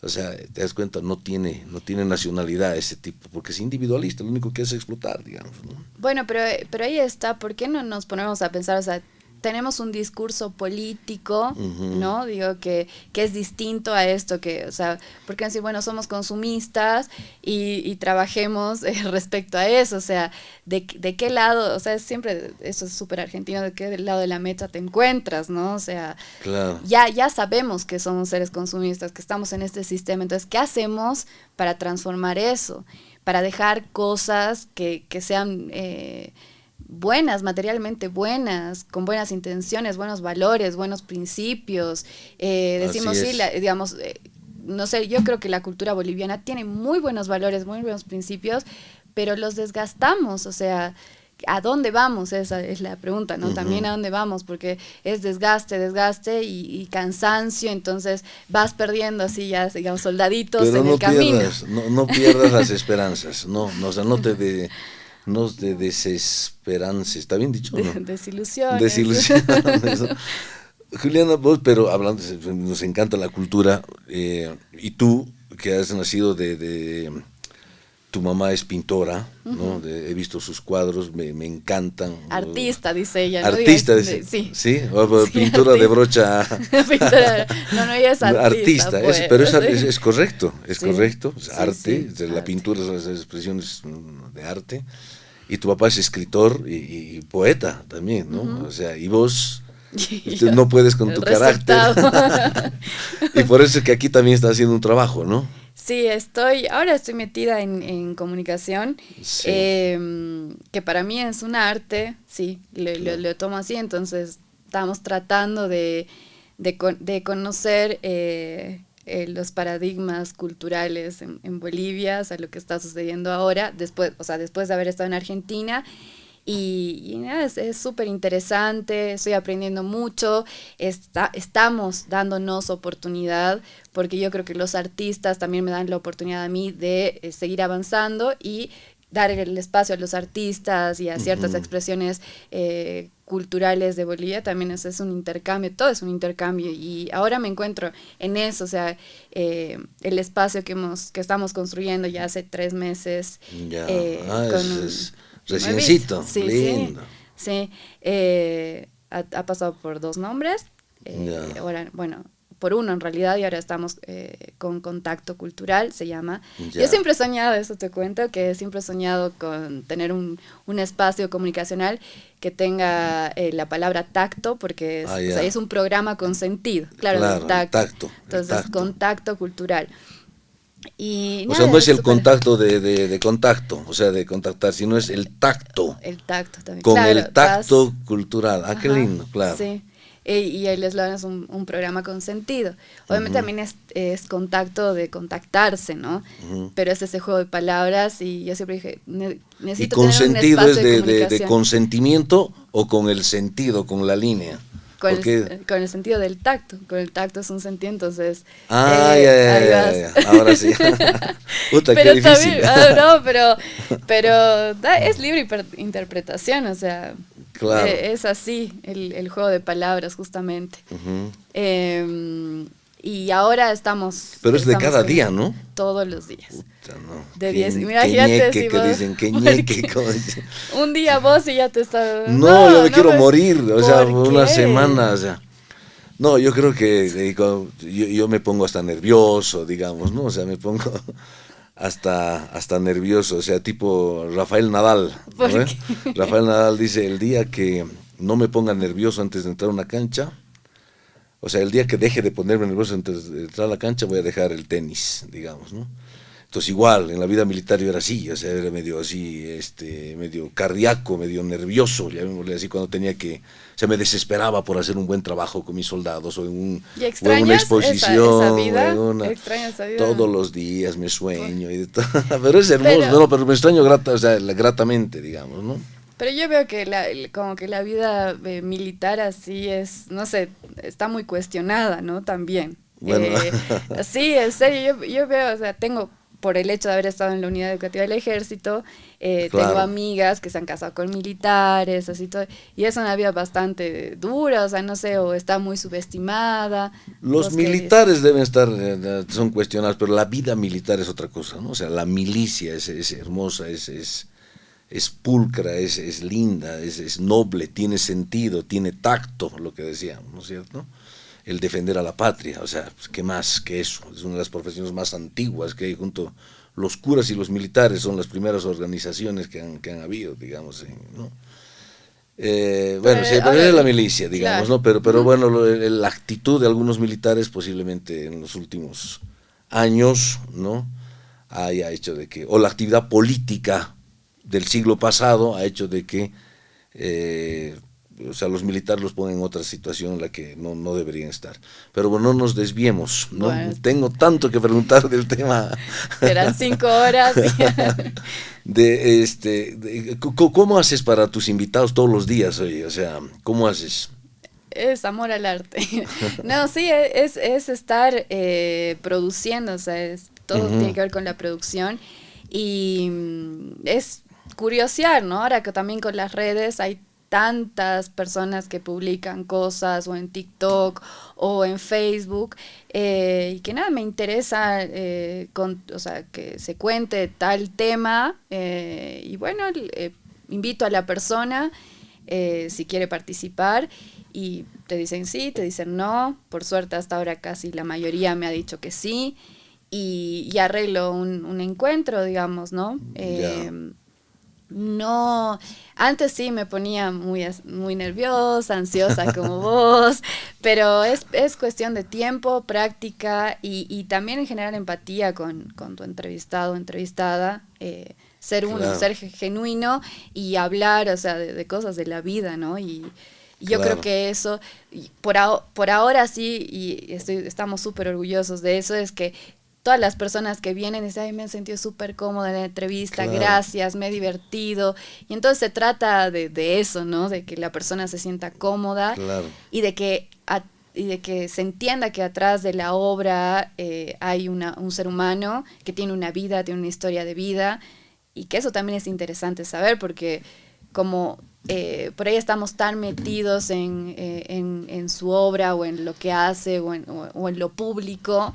O sea, te das cuenta, no tiene nacionalidad ese tipo, porque es individualista, lo único que hace es explotar, digamos, ¿no? Bueno, pero ahí está, ¿por qué no nos ponemos a pensar, o sea, tenemos un discurso político, ¿no? Digo, que es distinto a esto, que, o sea, ¿por qué no decir, bueno, somos consumistas y trabajemos respecto a eso? O sea, ¿de qué lado? O sea, siempre, eso es súper argentino, ¿de qué lado de la meta te encuentras, no? O sea, claro. ya sabemos que somos seres consumistas, que estamos en este sistema, entonces, ¿qué hacemos para transformar eso? Para dejar cosas que sean... buenas, materialmente buenas, con buenas intenciones, buenos valores, buenos principios. Decimos, sí, digamos, no sé, yo creo que la cultura boliviana tiene muy buenos valores, muy buenos principios, pero los desgastamos, o sea, ¿a dónde vamos? Esa es la pregunta, ¿no? También a dónde vamos, porque es desgaste y cansancio, entonces vas perdiendo así ya, digamos, soldaditos pero en el camino. No pierdas las esperanzas, o sea, no te desesperances, ¿está bien dicho? ¿No? Desilusiones. Juliana, vos, pero hablando, nos encanta la cultura, y tú, que has nacido tu mamá es pintora, ¿no? He visto sus cuadros, me encantan. Artista, dice ella. Artista, ¿no? dice. Sí. ¿Sí? Pintura de brocha. Pintura, no, ella es artista. Pues, pero es correcto, correcto. Sí, arte, la pintura, las expresiones de arte. Y tu papá es escritor y poeta también, ¿no? O sea, y vos no puedes con tu carácter. Y por eso es que aquí también estás haciendo un trabajo, ¿no? Sí, ahora estoy metida en comunicación, Sí, que para mí es un arte, sí, claro. lo tomo así, entonces estamos tratando de conocer los paradigmas culturales en Bolivia, o sea, lo que está sucediendo ahora, después, o sea, después de haber estado en Argentina. Y nada, es súper interesante, estoy aprendiendo mucho, estamos dándonos oportunidad, porque yo creo que los artistas también me dan la oportunidad a mí de seguir avanzando y dar el espacio a los artistas y a ciertas Ujú. expresiones culturales de Bolivia, también es un intercambio, todo es un intercambio y ahora me encuentro en eso, o sea, el espacio que estamos construyendo ya hace 3 meses Ya, con es nuevito, reciencito, sí, sí, lindo. sí, ha pasado por 2 nombres, Ya, ahora, bueno, por uno en realidad y ahora estamos con Contacto Cultural, se llama. Yo ya. siempre he soñado, eso te cuento, que siempre he soñado con tener un espacio comunicacional que tenga la palabra tacto, porque Ah, o sea, ya. es un programa con sentido, claro, del Claro, el tacto. tacto, el Entonces, tacto. Contacto Cultural. Y O sea, nada, no es es el súper contacto de contacto, o sea, de contactar, sino es el tacto, el tacto también. con Claro, el das. tacto cultural. Ah, qué Ajá, lindo, claro. sí. Y el eslogan es un programa con sentido. Obviamente Ujú, también es contacto de contactarse, ¿no? ujú. Pero es ese juego de palabras y yo siempre dije, ¿Y necesito tener un consentido es espacio de de comunicación consentimiento o con el sentido, con la línea? Porque, con el sentido del tacto. Con el tacto es un sentido, entonces ah, ya, ya, ahí ya, vas. ya, ya. Ahora sí. Puta, qué Pero difícil. también, no, es libre interpretación, o sea, Claro. es así el juego de palabras justamente. Ujú. Eh, y ahora Pero es de estamos cada con día, eso ¿no? todos los días. Puta, no. De 10, Qué imagínate ñeque si que vos, dicen, qué ñeque, porque como dicen. un día vos y ya te estás, No, yo no, me no quiero me, morir, o sea, ¿por una semana, qué? o sea. No, yo creo que yo me pongo hasta nervioso, digamos, ¿no? O sea, me pongo hasta nervioso, o sea, tipo Rafael Nadal, ¿Por ¿no? qué? Rafael Nadal dice, el día que no me ponga nervioso antes de entrar a una cancha, o sea, el día que deje de ponerme nervioso antes de entrar a la cancha, voy a dejar el tenis, digamos, ¿no? Entonces igual, en la vida militar yo era así, o sea, era medio así, medio cardíaco, medio nervioso, llamémosle así, cuando tenía que, o sea, me desesperaba por hacer un buen trabajo con mis soldados, ¿Y o en una extrañas esa exposición, o en vida? una, ¿Extrañas esa vida? todos los días me Por- sueño y de todo, pero es hermoso, Pero, no, pero me extraño o sea, gratamente, digamos, ¿no? pero yo veo que como que la vida militar así no sé, está muy cuestionada, ¿no? También. Bueno, Sí, en serio, yo veo, o sea, tengo, por el hecho de haber estado en la unidad educativa del ejército, tengo claro, amigas que se han casado con militares, así todo, y es una vida bastante dura, o sea, no sé, o está muy subestimada. los ¿Vos qué dices? militares deben estar, son cuestionados, pero la vida militar es otra cosa, ¿no? O sea, la milicia es hermosa, es pulcra, es linda, es noble, tiene sentido, tiene tacto, lo que decíamos, ¿no es cierto? El defender a la patria, o sea, pues, ¿qué más que eso? Es una de las profesiones más antiguas que hay junto. Los curas y los militares son las primeras organizaciones que han habido, digamos, ¿no? Bueno, sí, Pero pero ahora, es la milicia, digamos, claro. ¿no? Pero Ujú. bueno, la actitud de algunos militares posiblemente en los últimos años, ¿no? Haya hecho de que, o la actividad política del siglo pasado ha hecho de que, eh, o sea, los militares los ponen en otra situación en la que no deberían estar. Pero bueno, no nos desviemos, ¿no? Bueno, Tengo tanto que preguntar del tema serán 5 horas. ¿cómo haces para tus invitados todos los días, oye? O sea, ¿cómo haces? Es amor al arte. No, sí, es estar produciendo, o sea, todo tiene Ujú, que ver con la producción y es curiosear, ¿no? Ahora que también con las redes hay tantas personas que publican cosas o en TikTok o en Facebook y que nada, me interesa o sea, que se cuente tal tema y bueno, invito a la persona si quiere participar y te dicen sí, te dicen no. Por suerte hasta ahora casi la mayoría me ha dicho que sí y arreglo un encuentro, digamos, ¿no? ya. No, antes sí me ponía muy nerviosa, ansiosa como vos, pero es cuestión de tiempo, práctica y también en generar empatía con tu entrevistado o entrevistada, ser uno, Claro, ser genuino y hablar, o sea, de cosas de la vida, ¿no? Y yo creo claro, que eso, y por ahora sí, y estamos súper orgullosos de eso, es que todas las personas que vienen dicen, ay, me he sentido súper cómoda en la entrevista, claro, gracias, me he divertido. Y entonces se trata de eso, ¿no? De que la persona se sienta cómoda claro. y y de que se entienda que atrás de la obra hay un ser humano que tiene una vida, tiene una historia de vida, y que eso también es interesante saber, porque como por ahí estamos tan metidos en su obra o en lo que hace o en lo público,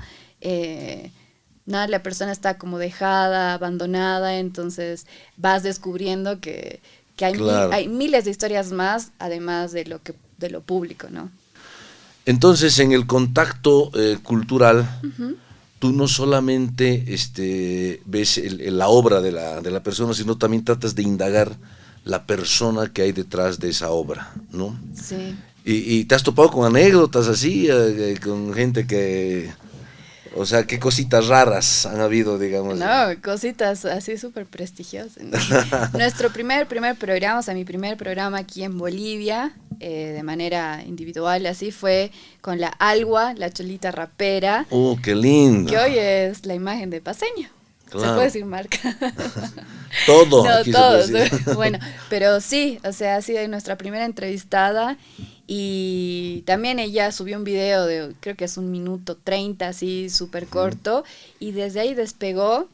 nada, la persona está como dejada, abandonada, entonces vas descubriendo que Claro. hay miles de historias más, además de lo público, ¿no? Entonces, en el contacto cultural, Ujú. tú no solamente ves la obra de la persona, sino también tratas de indagar la persona que hay detrás de esa obra, ¿no? Sí. Y te has topado con anécdotas así, con gente que, o sea, qué cositas raras han habido, digamos. No, cositas así súper prestigiosas. Nuestro primer programa, o sea, mi primer programa aquí en Bolivia, de manera individual, así fue con la Alwa, la cholita rapera, Oh, qué lindo, que hoy es la imagen de Paseño. Se puede claro. decir marca. Todo, No, aquí se puede todos. decir. Bueno, pero sí, o sea, ha sido nuestra primera entrevistada y también ella subió un video de, creo que es 1 minuto 30, así súper corto, y desde ahí despegó,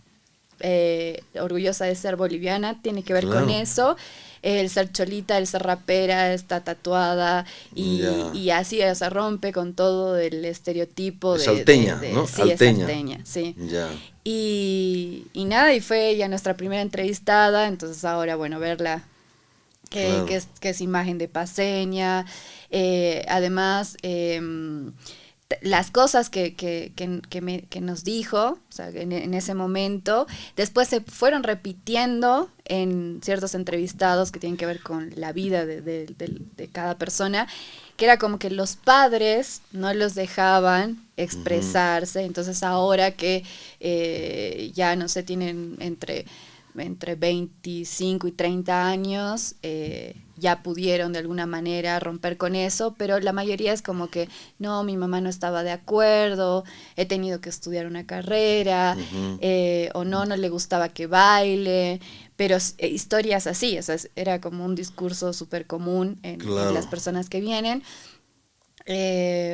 orgullosa de ser boliviana, tiene que ver con Claro, eso. El ser cholita, el ser rapera, está tatuada ya. y así, o sea, rompe con todo el estereotipo Es salteña, ¿no? sí, es Alteña, salteña, sí. ya. Y nada, y fue ella nuestra primera entrevistada, entonces ahora, bueno, verla, Claro. que es imagen de paseña, además, las cosas que nos dijo, o sea, en ese momento, después se fueron repitiendo en ciertos entrevistados que tienen que ver con la vida de cada persona, que era como que los padres no los dejaban Ujú. expresarse, entonces ahora que ya no sé, tienen entre 25 y 30 años, ya pudieron de alguna manera romper con eso, pero la mayoría es como que, no, mi mamá no estaba de acuerdo, he tenido que estudiar una carrera, Ujú. o no, no le gustaba que baile, pero historias así, o sea, era como un discurso súper común en las Claro. personas que vienen.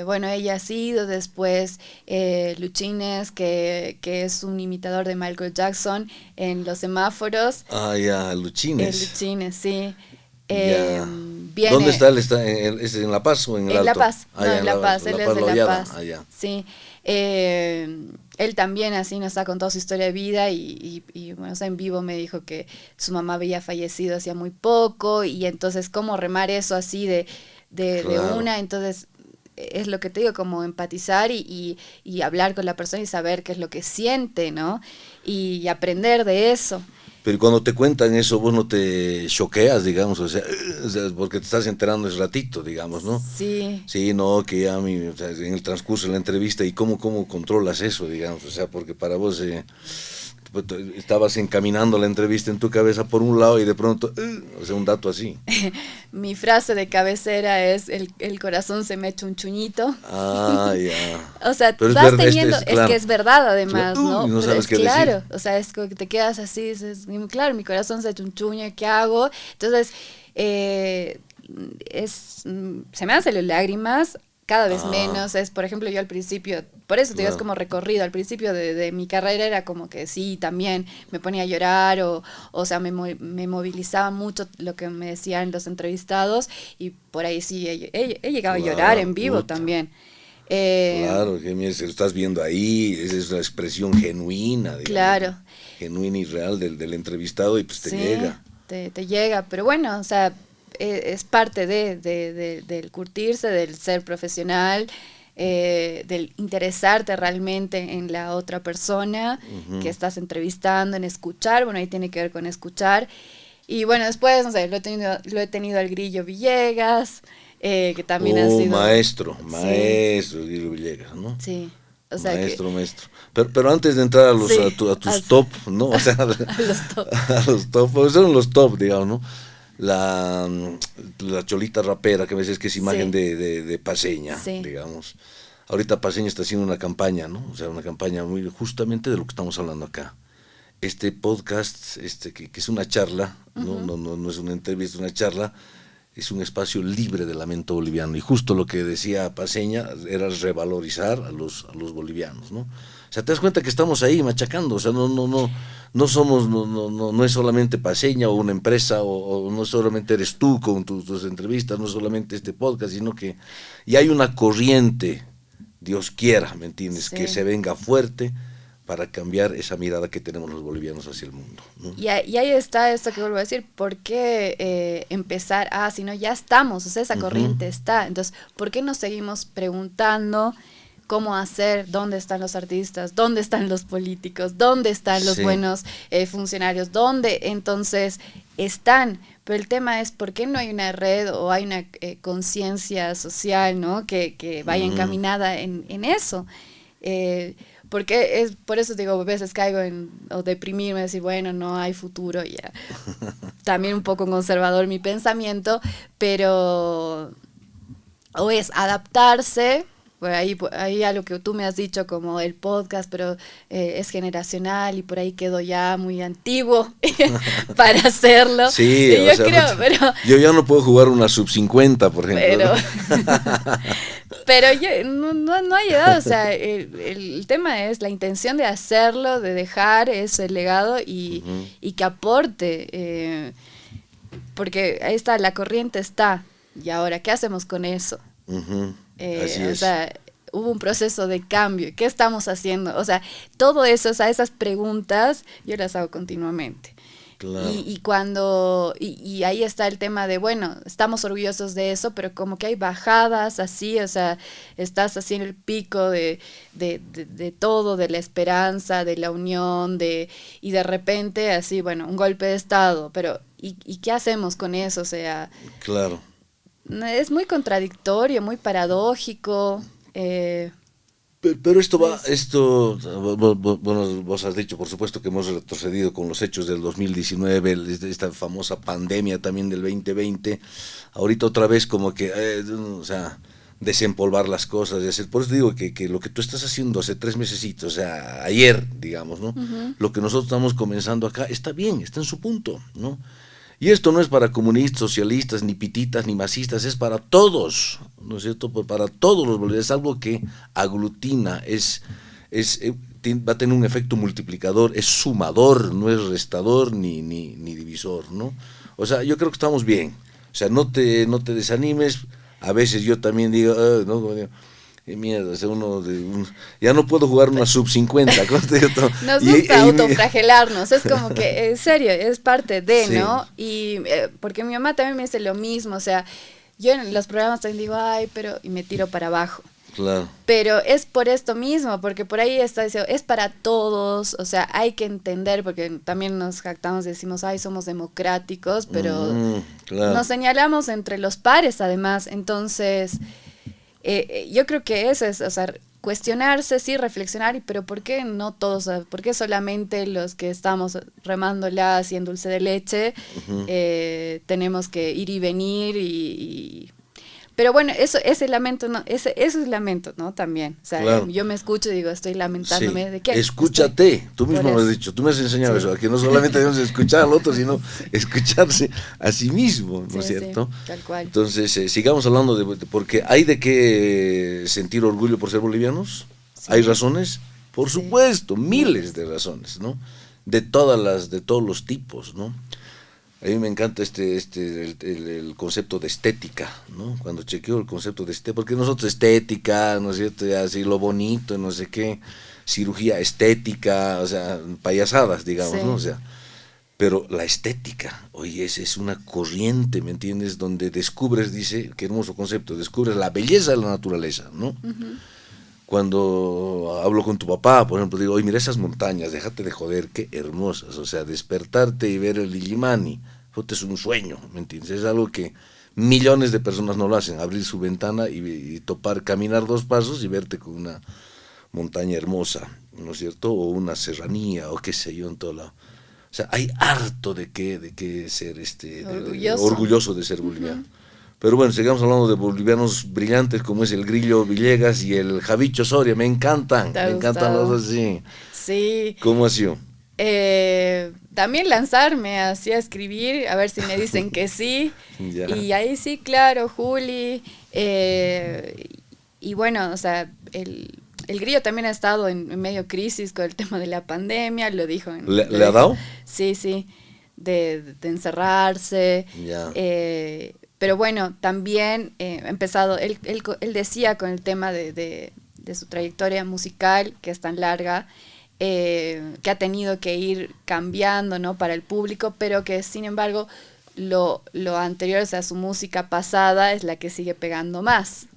Bueno, ella ha sido después Luchines, que es un imitador de Michael Jackson en los semáforos. Ah, ya, Luchines. Luchines, sí. Ya. ¿Dónde Viene está él? ¿Está ¿Es en La Paz o en el en La Alto? Paz, Ah, no, ya, en La Paz, él La es Paz de La La Hollada. Paz, Ah, ya. sí. Él también así nos ha contado su historia de vida bueno, o sea, en vivo me dijo que su mamá había fallecido hacía muy poco y entonces cómo remar eso así de Claro. una, entonces es lo que te digo, como empatizar y hablar con la persona y saber qué es lo que siente, ¿no? Y aprender de eso. Pero cuando te cuentan eso, vos no te choqueas, digamos, o sea, porque te estás enterando ese ratito, digamos, ¿no? Sí. Sí, no, que ya o sea, en el transcurso de la entrevista, ¿y cómo controlas eso, digamos? O sea, porque para vos pues, estabas encaminando la entrevista en tu cabeza por un lado y de pronto, o sea, un dato así. Mi frase de cabecera es el corazón se me echa un chuñito. Ah, ya. O sea, Pero es vas verdad, teniendo, es que claro, es verdad además, y ¿no? no Pero sabes es qué decir. claro, o sea, es como que te quedas así, dices, claro, mi corazón se chunchuña, ¿qué hago? Entonces, eh, se me hacen las lágrimas, cada vez Ah, menos, es, por ejemplo, yo al principio, por eso te digo, es claro. como recorrido, al principio de mi carrera era como que sí, también me ponía a llorar, o sea, me movilizaba mucho lo que me decían los entrevistados, y por ahí sí, he llegado a llorar Claro, en vivo puta. también. Eh, Claro, que mira, si lo estás viendo ahí, esa es la expresión genuina, digamos, ¿no? claro, Genuina y real del entrevistado y pues te sí, llega. te llega, pero bueno, o sea, es parte del curtirse, del ser profesional, del interesarte realmente en la otra persona que Ujú. estás entrevistando, en escuchar, bueno, ahí tiene que ver con escuchar. Y bueno, después, no sé, lo he tenido al Grillo Villegas, que también ha sido... Maestro, Sí, Guillermo Villegas, ¿no? sí, o sea que... Maestro. Pero antes de entrar Sí, a tus top, ¿no? O sea, a los top. a los top, pues son los top, digamos, ¿no? La cholita rapera, que a veces que es imagen Sí, de Paceña, sí, digamos. Ahorita Paceña está haciendo una campaña, ¿no? O sea, una campaña muy justamente de lo que estamos hablando acá. Este podcast, que es una charla, ¿no? ujú, No es una entrevista, es una charla, es un espacio libre de lamento boliviano. Y justo lo que decía Paceña era revalorizar a los bolivianos, ¿no? O sea, te das cuenta que estamos ahí machacando, o sea, no somos, no es solamente Paceña o una empresa, o no solamente eres tú con tus entrevistas, no solamente este podcast, sino que y hay una corriente, Dios quiera, ¿me entiendes?, que sí. se venga fuerte para cambiar esa mirada que tenemos los bolivianos hacia el mundo, ¿no? Y ahí está esto que vuelvo a decir, ¿por qué empezar? Si no, ya estamos, o sea, esa Ujú. corriente está. Entonces, ¿por qué nos seguimos preguntando cómo hacer, dónde están los artistas, dónde están los políticos, dónde están los Sí. buenos funcionarios, dónde entonces están? Pero el tema es, ¿por qué no hay una red o hay una conciencia social, ¿no? Que vaya Ujú. encaminada en eso. Porque es, por eso digo, a veces caigo en, o deprimirme, decir, bueno, no hay futuro, ya. También un poco conservador mi pensamiento, pero o es adaptarse, por ahí a lo que tú me has dicho como el podcast, pero es generacional y por ahí quedo ya muy antiguo para hacerlo. Sí, Y o yo sea, creo, yo ya no puedo jugar una sub 50, por ejemplo, pero ¿no? Pero yo no ha llegado, o sea, el tema es la intención de hacerlo, de dejar ese legado Ujú, y que aporte, porque ahí está, la corriente está, y ahora, ¿qué hacemos con eso? ujú, así O es, sea, hubo un proceso de cambio, ¿qué estamos haciendo? O sea, todo eso, o sea, esas preguntas, yo las hago continuamente. claro. Y ahí está el tema de, bueno, estamos orgullosos de eso, pero como que hay bajadas así, o sea, estás así en el pico de todo, de la esperanza, de la unión, y de repente así, bueno, un golpe de estado, pero ¿y qué hacemos con eso? O sea, Claro. es muy contradictorio, muy paradójico, Pero esto va, pues bueno, vos has dicho, por supuesto que hemos retrocedido con los hechos del 2019, esta famosa pandemia también del 2020, ahorita otra vez como que, o sea, desempolvar las cosas, y hacer, por eso digo que lo que tú estás haciendo hace 3 mesecitos, o sea, ayer, digamos, ¿no? ujú, Lo que nosotros estamos comenzando acá está bien, está en su punto, ¿no? Y esto no es para comunistas, socialistas, ni pititas, ni masistas, es para todos, ¿no es cierto? Para todos los bolivianos, es algo que aglutina, va a tener un efecto multiplicador, es sumador, no es restador ni divisor, ¿no? O sea, yo creo que estamos bien, o sea, no te desanimes, a veces yo también digo, no, como digo, mierda, o sea, ya no puedo jugar una sub 50, ¿cómo te digo? nos Y, gusta y- y- autoflagelarnos, es como que, en serio, es parte de, sí, ¿no? Y porque mi mamá también me dice lo mismo, o sea, yo en los programas también digo, ay, pero, y me tiro para abajo. claro. Pero es por esto mismo, porque por ahí está diciendo, es para todos, o sea, hay que entender, porque también nos jactamos y decimos, ay, somos democráticos, pero Ujú, claro. nos señalamos entre los pares además, entonces yo creo que eso es, o sea, cuestionarse, sí, reflexionar, pero ¿por qué no todos? ¿Por qué solamente los que estamos remándola así en dulce de leche Ujú. tenemos que ir y venir pero bueno, ese lamento, no, eso es lamento, ¿no? También. O sea, Claro, yo me escucho y digo, estoy sí. lamentándome. ¿De qué? Estoy Escúchate, tú por mismo me has eso. dicho, tú me has enseñado Sí, eso, a que no solamente debemos escuchar al otro, sino escucharse a sí mismo, ¿no es sí, sí, cierto? tal cual. Entonces, sigamos hablando porque hay de qué sentir orgullo por ser bolivianos. ¿Hay Sí, razones? Por sí, supuesto, miles miles. de razones, ¿no? De todos los tipos, ¿no? A mí me encanta el concepto de estética, ¿no? Cuando chequeo el concepto de estética, porque nosotros estética, ¿no es cierto? Ya así lo bonito, no sé qué, cirugía estética, o sea, payasadas, digamos, ¿no? O Sí, sea, pero la estética, oye, es una corriente, ¿me entiendes? Donde descubres, dice, qué hermoso concepto, descubres la belleza de la naturaleza, ¿no? ujú, Cuando hablo con tu papá, por ejemplo, digo, oye, mira esas montañas, déjate de joder, qué hermosas, o sea, despertarte y ver el Illimani, puta, es un sueño, ¿me entiendes? Es algo que millones de personas no lo hacen, abrir su ventana y topar, caminar 2 pasos y verte con una montaña hermosa, ¿no es cierto? O una serranía, o qué sé yo, en todo lado. O sea, hay harto de qué ser orgulloso de ser boliviano. Pero bueno, sigamos hablando de bolivianos brillantes como es el Grillo Villegas y el Javicho Soria. Me encantan los dos así. Sí. ¿Cómo ha sido? También lanzarme así a escribir, a ver si me dicen que sí. Ya. Y ahí sí, claro, Juli. Y bueno, o sea, el Grillo también ha estado en medio crisis con el tema de la pandemia, lo dijo. ¿Le ha dado? Sí, sí, de encerrarse. Ya. Pero bueno, también ha empezado, él decía con el tema de su trayectoria musical, que es tan larga, que ha tenido que ir cambiando, ¿no?, para el público, pero que sin embargo lo anterior, o sea, su música pasada es la que sigue pegando más.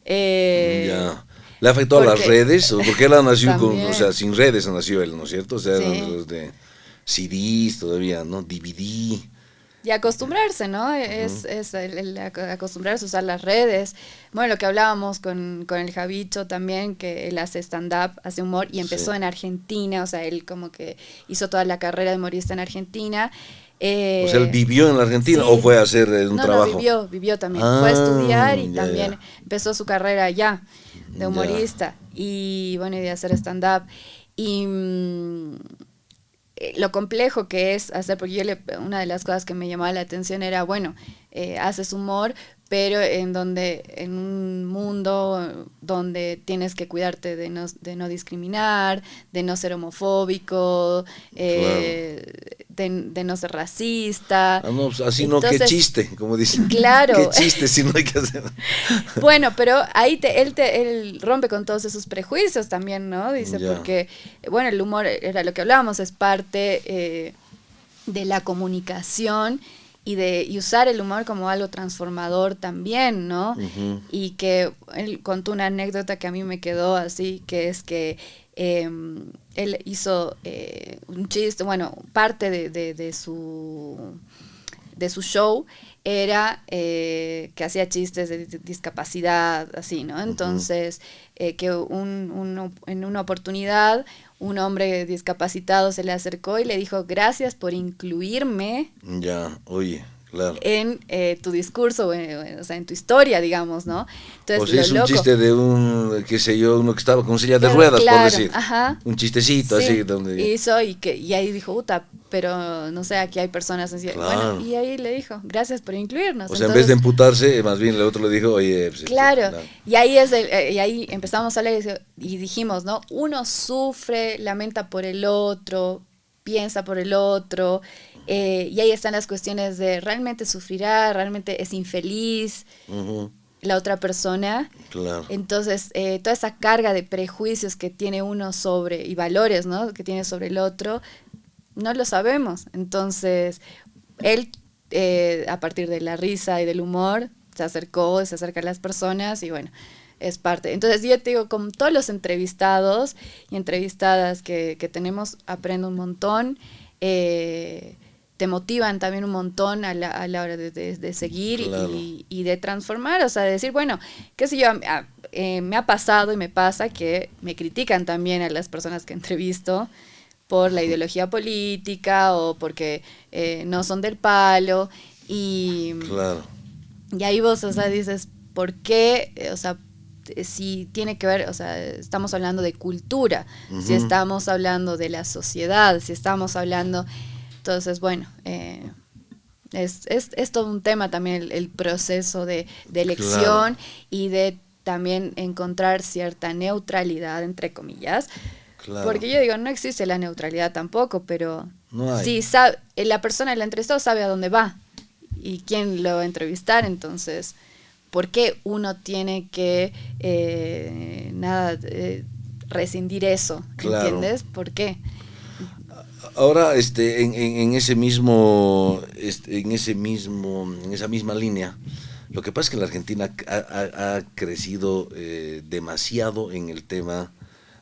Ya. ¿Le ha afectado a las redes? Porque él nació o sea, sin redes nació él, ¿no es cierto? O sea, sí. Los de CDs todavía, ¿no? DVD. Y acostumbrarse, ¿no? Es el acostumbrarse a usar las redes. Bueno, lo que hablábamos con el Javicho también, que él hace stand-up, hace humor, y empezó en Argentina, o sea, él como que hizo toda la carrera de humorista en Argentina. O sea, ¿él vivió en la Argentina o fue a hacer un trabajo? No, vivió también. Fue a estudiar y también empezó su carrera allá de humorista y bueno, y de hacer stand-up. Y lo complejo que es hacer, porque una de las cosas que me llamaba la atención era, bueno, haces humor, pero en un mundo donde tienes que cuidarte de no discriminar, de no ser homofóbico, de no ser racista. No, pues así. Entonces, no, qué chiste, como dicen. Claro. Qué chiste, si no hay que hacer. Bueno, pero ahí él rompe con todos esos prejuicios también, ¿no? Dice, porque, bueno, el humor era lo que hablábamos, es parte de la comunicación y usar el humor como algo transformador también, ¿no? Uh-huh. Y que él contó una anécdota que a mí me quedó así, que es que él hizo un chiste, bueno, parte de su show era que hacía chistes de discapacidad, así, ¿no? Entonces, que en una oportunidad un hombre discapacitado se le acercó y le dijo, gracias por incluirme. Ya, oye, claro. En tu discurso, o sea, en tu historia, digamos, ¿no? Entonces, o sea, es un chiste de qué sé yo, uno que estaba con silla de ruedas, por decir. Ajá. Un chistecito, sí, así. Donde hizo y ahí dijo, puta, pero no sé, aquí hay personas así. Claro. Bueno, y ahí le dijo, gracias por incluirnos. O sea, entonces, en vez de emputarse, más bien el otro le dijo, oye, pues, claro. Y ahí y ahí empezamos a hablar y dijimos, ¿no? Uno sufre, lamenta por el otro, piensa por el otro. Y ahí están las cuestiones de realmente sufrirá, realmente es infeliz la otra persona. Claro. Entonces, toda esa carga de prejuicios que tiene uno y valores, ¿no?, que tiene sobre el otro, no lo sabemos. Entonces, él, a partir de la risa y del humor, se acerca a las personas y bueno, es parte. Entonces, yo te digo, con todos los entrevistados y entrevistadas que tenemos, aprendo un montón. Te motivan también un montón a la hora de seguir. Claro. y de transformar, o sea, de decir, bueno, qué sé yo, me ha pasado y me pasa que me critican también a las personas que entrevisto por la ideología política o porque no son del palo claro. Y ahí vos, o sea, dices, ¿por qué? O sea, si tiene que ver, o sea, estamos hablando de cultura, si estamos hablando de la sociedad, si estamos hablando... Entonces, bueno, es todo un tema también el proceso de elección. Claro. Y de también encontrar cierta neutralidad, entre comillas. Claro. Porque yo digo, no existe la neutralidad tampoco, pero no hay. Sí, la persona, el entrevistado sabe a dónde va y quién lo va a entrevistar, entonces, ¿por qué uno tiene que rescindir eso? Claro. ¿Entiendes? ¿Por qué? Ahora, en esa misma línea, lo que pasa es que la Argentina ha crecido demasiado en el tema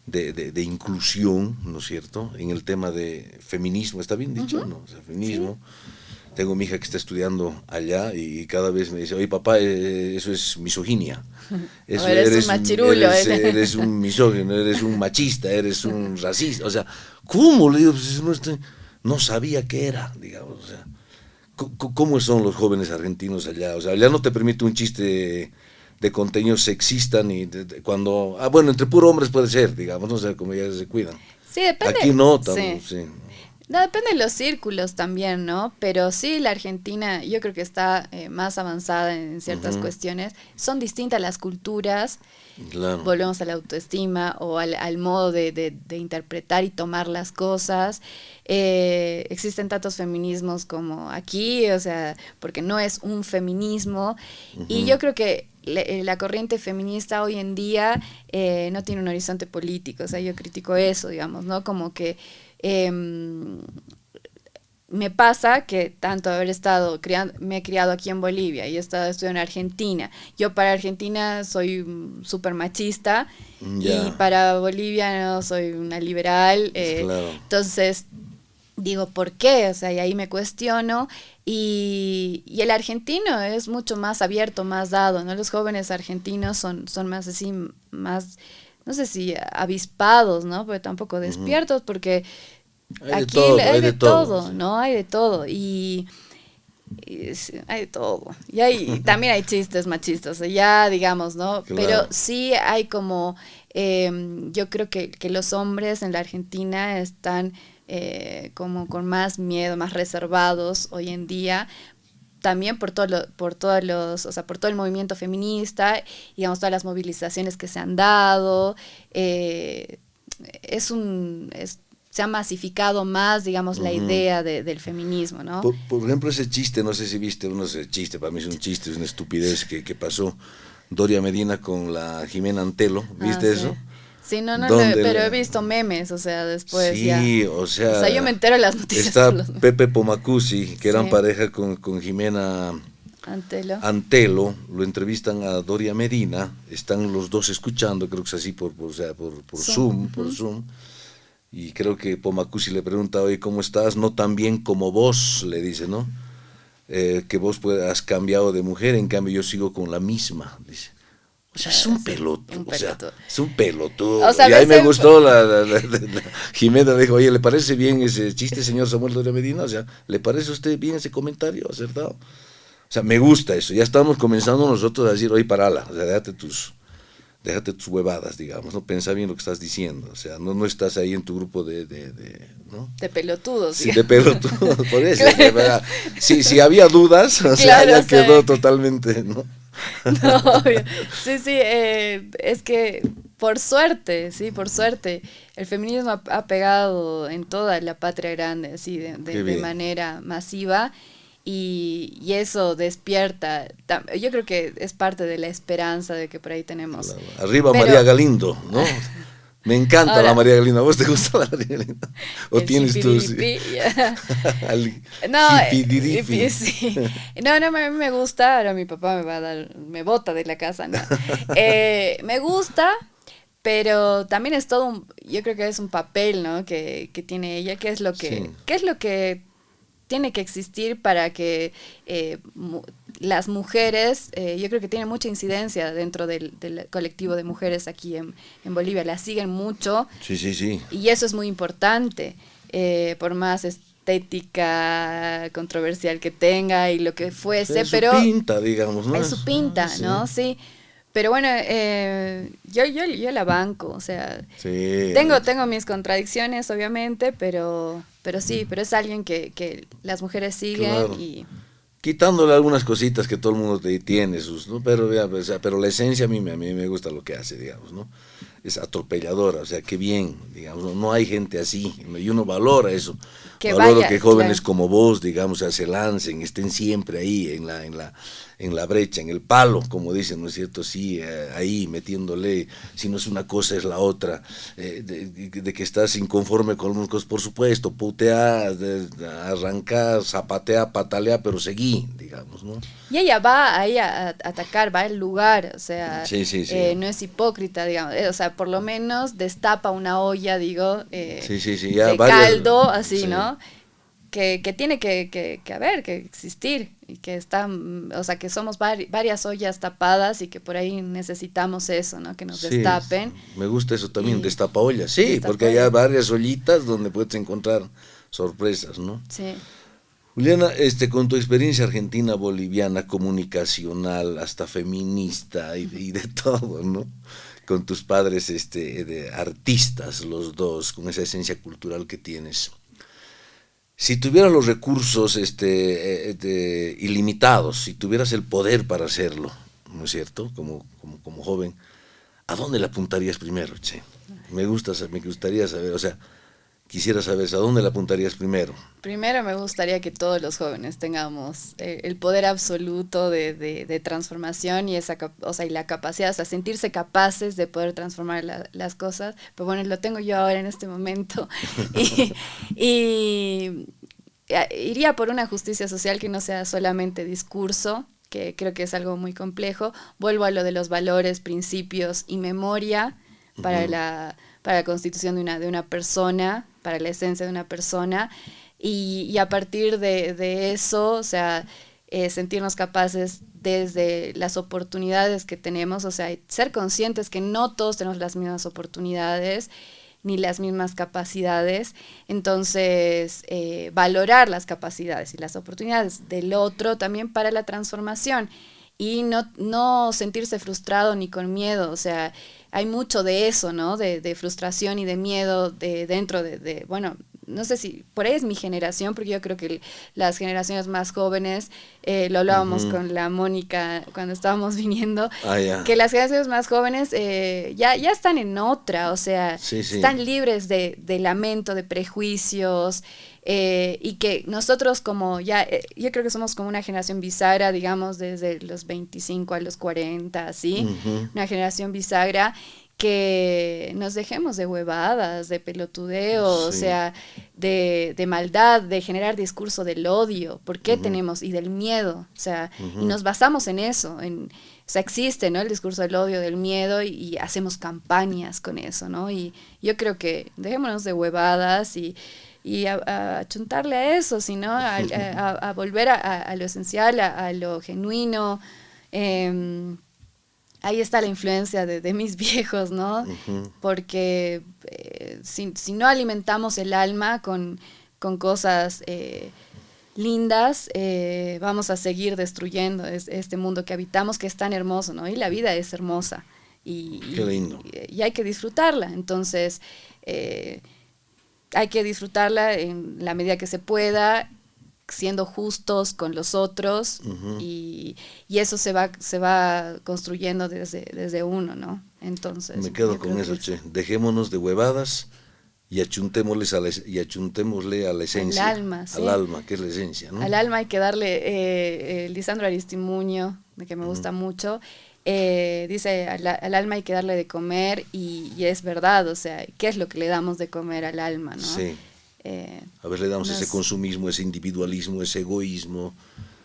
de inclusión, ¿no es cierto? En el tema de feminismo, ¿está bien dicho? ¿No? O sea, feminismo. Sí. tengo mi hija que está estudiando allá y cada vez me dice, oye papá, eso es misoginia. Eso, eres un machirulo. Eres un misógino, eres un machista, eres un racista. O sea, ¿cómo? Le digo, pues no sabía qué era, digamos. O sea, ¿cómo son los jóvenes argentinos allá? O sea, allá no te permite un chiste de contenido sexista ni cuando... Ah, bueno, entre puros hombres puede ser, digamos, no sé, como ya se cuidan. Sí, depende. Aquí no, también, sí. No, depende de los círculos también, ¿no? Pero sí, la Argentina yo creo que está más avanzada en ciertas cuestiones. Son distintas las culturas. Claro. Volvemos a la autoestima o al modo de interpretar y tomar las cosas. Existen tantos feminismos como aquí, o sea, porque no es un feminismo. Y yo creo que la corriente feminista hoy en día no tiene un horizonte político. O sea, yo critico eso, digamos, ¿no? Como que me pasa que tanto haber estado me he criado aquí en Bolivia y he estado estudiando en Argentina. Yo para Argentina soy súper machista y para Bolivia no soy una liberal. Claro. Entonces digo, ¿por qué? O sea, y ahí me cuestiono. Y el argentino es mucho más abierto, más dado, ¿no? Los jóvenes argentinos son más así, más, no sé si avispados, ¿no? Pero tampoco despiertos, porque aquí hay de todo, sí. ¿No? Hay de todo. Y hay de todo. Y también hay chistes machistas, ya digamos, ¿no? Claro. Pero sí hay como, yo creo que los hombres en la Argentina están como con más miedo, más reservados hoy en día, también por todo el movimiento feminista, digamos, todas las movilizaciones que se han dado, se ha masificado más, digamos, la idea del feminismo, ¿no? Por ejemplo, ese chiste, no sé si viste, ese chiste, para mí es un chiste, es una estupidez que pasó Doria Medina con la Jimena Antelo, ¿viste eso? Sí, no, pero he visto memes, o sea, después sí, ya. O sea, yo me entero de las noticias. Está Pepe Pomacuzzi, que eran pareja con Jimena Antelo, lo entrevistan a Doria Medina, están los dos escuchando, creo que es así por Zoom, y creo que Pomacuzzi le pregunta, oye, ¿cómo estás? No tan bien como vos, le dice, ¿no? Que vos has cambiado de mujer, en cambio yo sigo con la misma, dice. O sea, es un pelotudo, es un pelotudo. O sea, y ahí me gustó la Jimena, dijo, oye, ¿le parece bien ese chiste, señor Samuel Doria Medina? O sea, ¿le parece a usted bien ese comentario acertado? O sea, me gusta eso, ya estamos comenzando nosotros a decir, oye, parala, o sea, déjate tus huevadas, digamos, no pensá bien lo que estás diciendo, o sea, no estás ahí en tu grupo ¿no? De pelotudos. Sí, de pelotudos, por eso, claro. Si había dudas, o sea, ya quedó totalmente, ¿no? No, sí, es que por suerte, el feminismo ha pegado en toda la patria grande, así, de manera masiva, y eso despierta, yo creo que es parte de la esperanza de que por ahí tenemos. Arriba María Galindo, ¿no? Me encanta ahora, la María Galindo. ¿A vos te gusta la María Galindo? ¿O tienes tú? Sí. No, sí. No, a mí me gusta. Ahora mi papá me bota de la casa, ¿no? Me gusta, pero también es todo yo creo que es un papel, ¿no? Que tiene ella, qué es lo que tiene que existir para que las mujeres, yo creo que tienen mucha incidencia dentro del colectivo de mujeres aquí en Bolivia, las siguen mucho. Sí. Y eso es muy importante, por más estética controversial que tenga y lo que fuese, pero... Es su pinta, digamos, ¿no? Es su pinta, ¿no? Sí. Pero bueno, yo la banco, o sea, tengo mis contradicciones, obviamente, pero es alguien que las mujeres siguen, claro. Y quitándole algunas cositas que todo el mundo tiene, ¿no? Pero la esencia a mí me gusta lo que hace, digamos, ¿no? Es atropelladora, o sea, qué bien, digamos, no hay gente así, y uno valora eso. Valoro que jóvenes como vos, digamos, se lancen, estén siempre ahí en la brecha, en el palo, como dicen, ¿no es cierto? Sí, ahí metiéndole, si no es una cosa es la otra, de que estás inconforme con algunas cosas, por supuesto, putea, arrancar, zapatea, patalea, pero seguí, digamos, ¿no? Y ella va ahí a atacar, va al lugar, o sea, sí. No es hipócrita, digamos, o sea, por lo menos destapa una olla, digo, ya de caldo, así, ¿no? que tiene que haber, que existir, y que o sea, que somos varias ollas tapadas y que por ahí necesitamos eso, ¿no? Que nos destapen. Me gusta eso también, destapa ollas, sí, destapa porque hay varias ollitas donde puedes encontrar sorpresas, ¿no? Sí. Juliana, con tu experiencia argentina, boliviana, comunicacional, hasta feminista y de todo, ¿no? Con tus padres de artistas, los dos, con esa esencia cultural que tienes. Si tuvieras los recursos ilimitados, si tuvieras el poder para hacerlo, ¿no es cierto? Como joven, ¿a dónde le apuntarías primero, che? Me gustaría saber, o sea, quisiera saber, ¿a dónde le apuntarías primero? Primero me gustaría que todos los jóvenes tengamos el poder absoluto de transformación y y la capacidad, o sea, sentirse capaces de poder transformar las cosas. Pero bueno, lo tengo yo ahora en este momento. y iría por una justicia social que no sea solamente discurso, que creo que es algo muy complejo. Vuelvo a lo de los valores, principios y memoria para la constitución de una persona, para la esencia de una persona, y a partir de eso, o sea, sentirnos capaces desde las oportunidades que tenemos, o sea, ser conscientes que no todos tenemos las mismas oportunidades ni las mismas capacidades, entonces valorar las capacidades y las oportunidades del otro también para la transformación, y no sentirse frustrado ni con miedo, o sea, hay mucho de eso, ¿no? De frustración y de miedo dentro bueno, no sé si por ahí es mi generación, porque yo creo que las generaciones más jóvenes, lo hablábamos con la Mónica cuando estábamos viniendo, que las generaciones más jóvenes ya están en otra, o sea, están libres de lamento, de prejuicios, y que nosotros como yo creo que somos como una generación bisagra, digamos, desde los 25 a los 40, así, una generación bisagra, que nos dejemos de huevadas, de pelotudeo, o sea, de maldad, de generar discurso del odio, ¿por qué tenemos? Y del miedo, o sea, y nos basamos en eso, o sea, existe, ¿no? El discurso del odio, del miedo, y hacemos campañas con eso, ¿no? Y yo creo que dejémonos de huevadas y a chuntarle a eso, sino a volver a lo esencial, a lo genuino. Ahí está la influencia de mis viejos, ¿no? Porque si no alimentamos el alma con cosas lindas, vamos a seguir destruyendo este mundo que habitamos, que es tan hermoso, ¿no? Y la vida es hermosa. Qué lindo. Y hay que disfrutarla. Entonces, hay que disfrutarla en la medida que se pueda, siendo justos con los otros, y eso se va construyendo desde uno, ¿no? Entonces me quedo con eso, che. Dejémonos de huevadas y achuntémosle a la esencia, al alma, al alma, que es la esencia, ¿no? Al alma hay que darle, Lisandro Aristimuño, de que me gusta mucho, dice, al alma hay que darle de comer, y es verdad, o sea, ¿qué es lo que le damos de comer al alma, no? Sí. A ver, le damos ese consumismo, ese individualismo, ese egoísmo,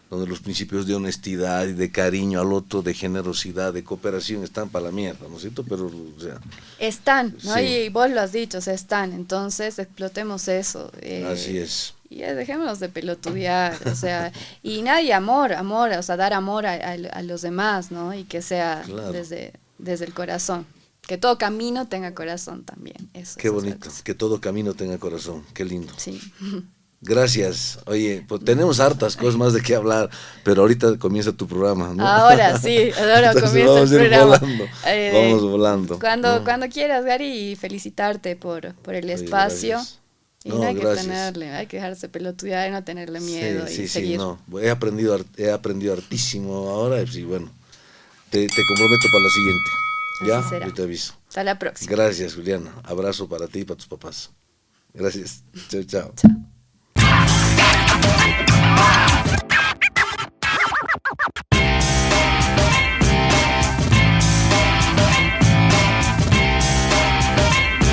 donde los principios de honestidad y de cariño al otro, de generosidad, de cooperación, están para la mierda, ¿no es cierto? Pero, o sea, están, ¿no? Y vos lo has dicho, o sea, están, entonces explotemos eso. Así es. Y dejémonos de pelotudear, o sea, y nadie amor, o sea, dar amor a los demás, ¿no? Y que sea desde el corazón. Que todo camino tenga corazón también. Qué bonito, que todo camino tenga corazón, qué lindo. Sí. Gracias. Oye, pues tenemos hartas cosas más de qué hablar, pero ahorita comienza tu programa, ¿no? Ahora sí, ahora comienza el programa. Vamos volando. Cuando quieras, Gary, y felicitarte por el espacio. Y no hay que hay que dejarse pelotudear y no tenerle miedo y seguir. No. He aprendido hartísimo ahora, y bueno, te comprometo para la siguiente. ¿Ya? Yo te aviso. Hasta la próxima. Gracias, Juliana. Abrazo para ti y para tus papás. Gracias. Chao, chao. Chao.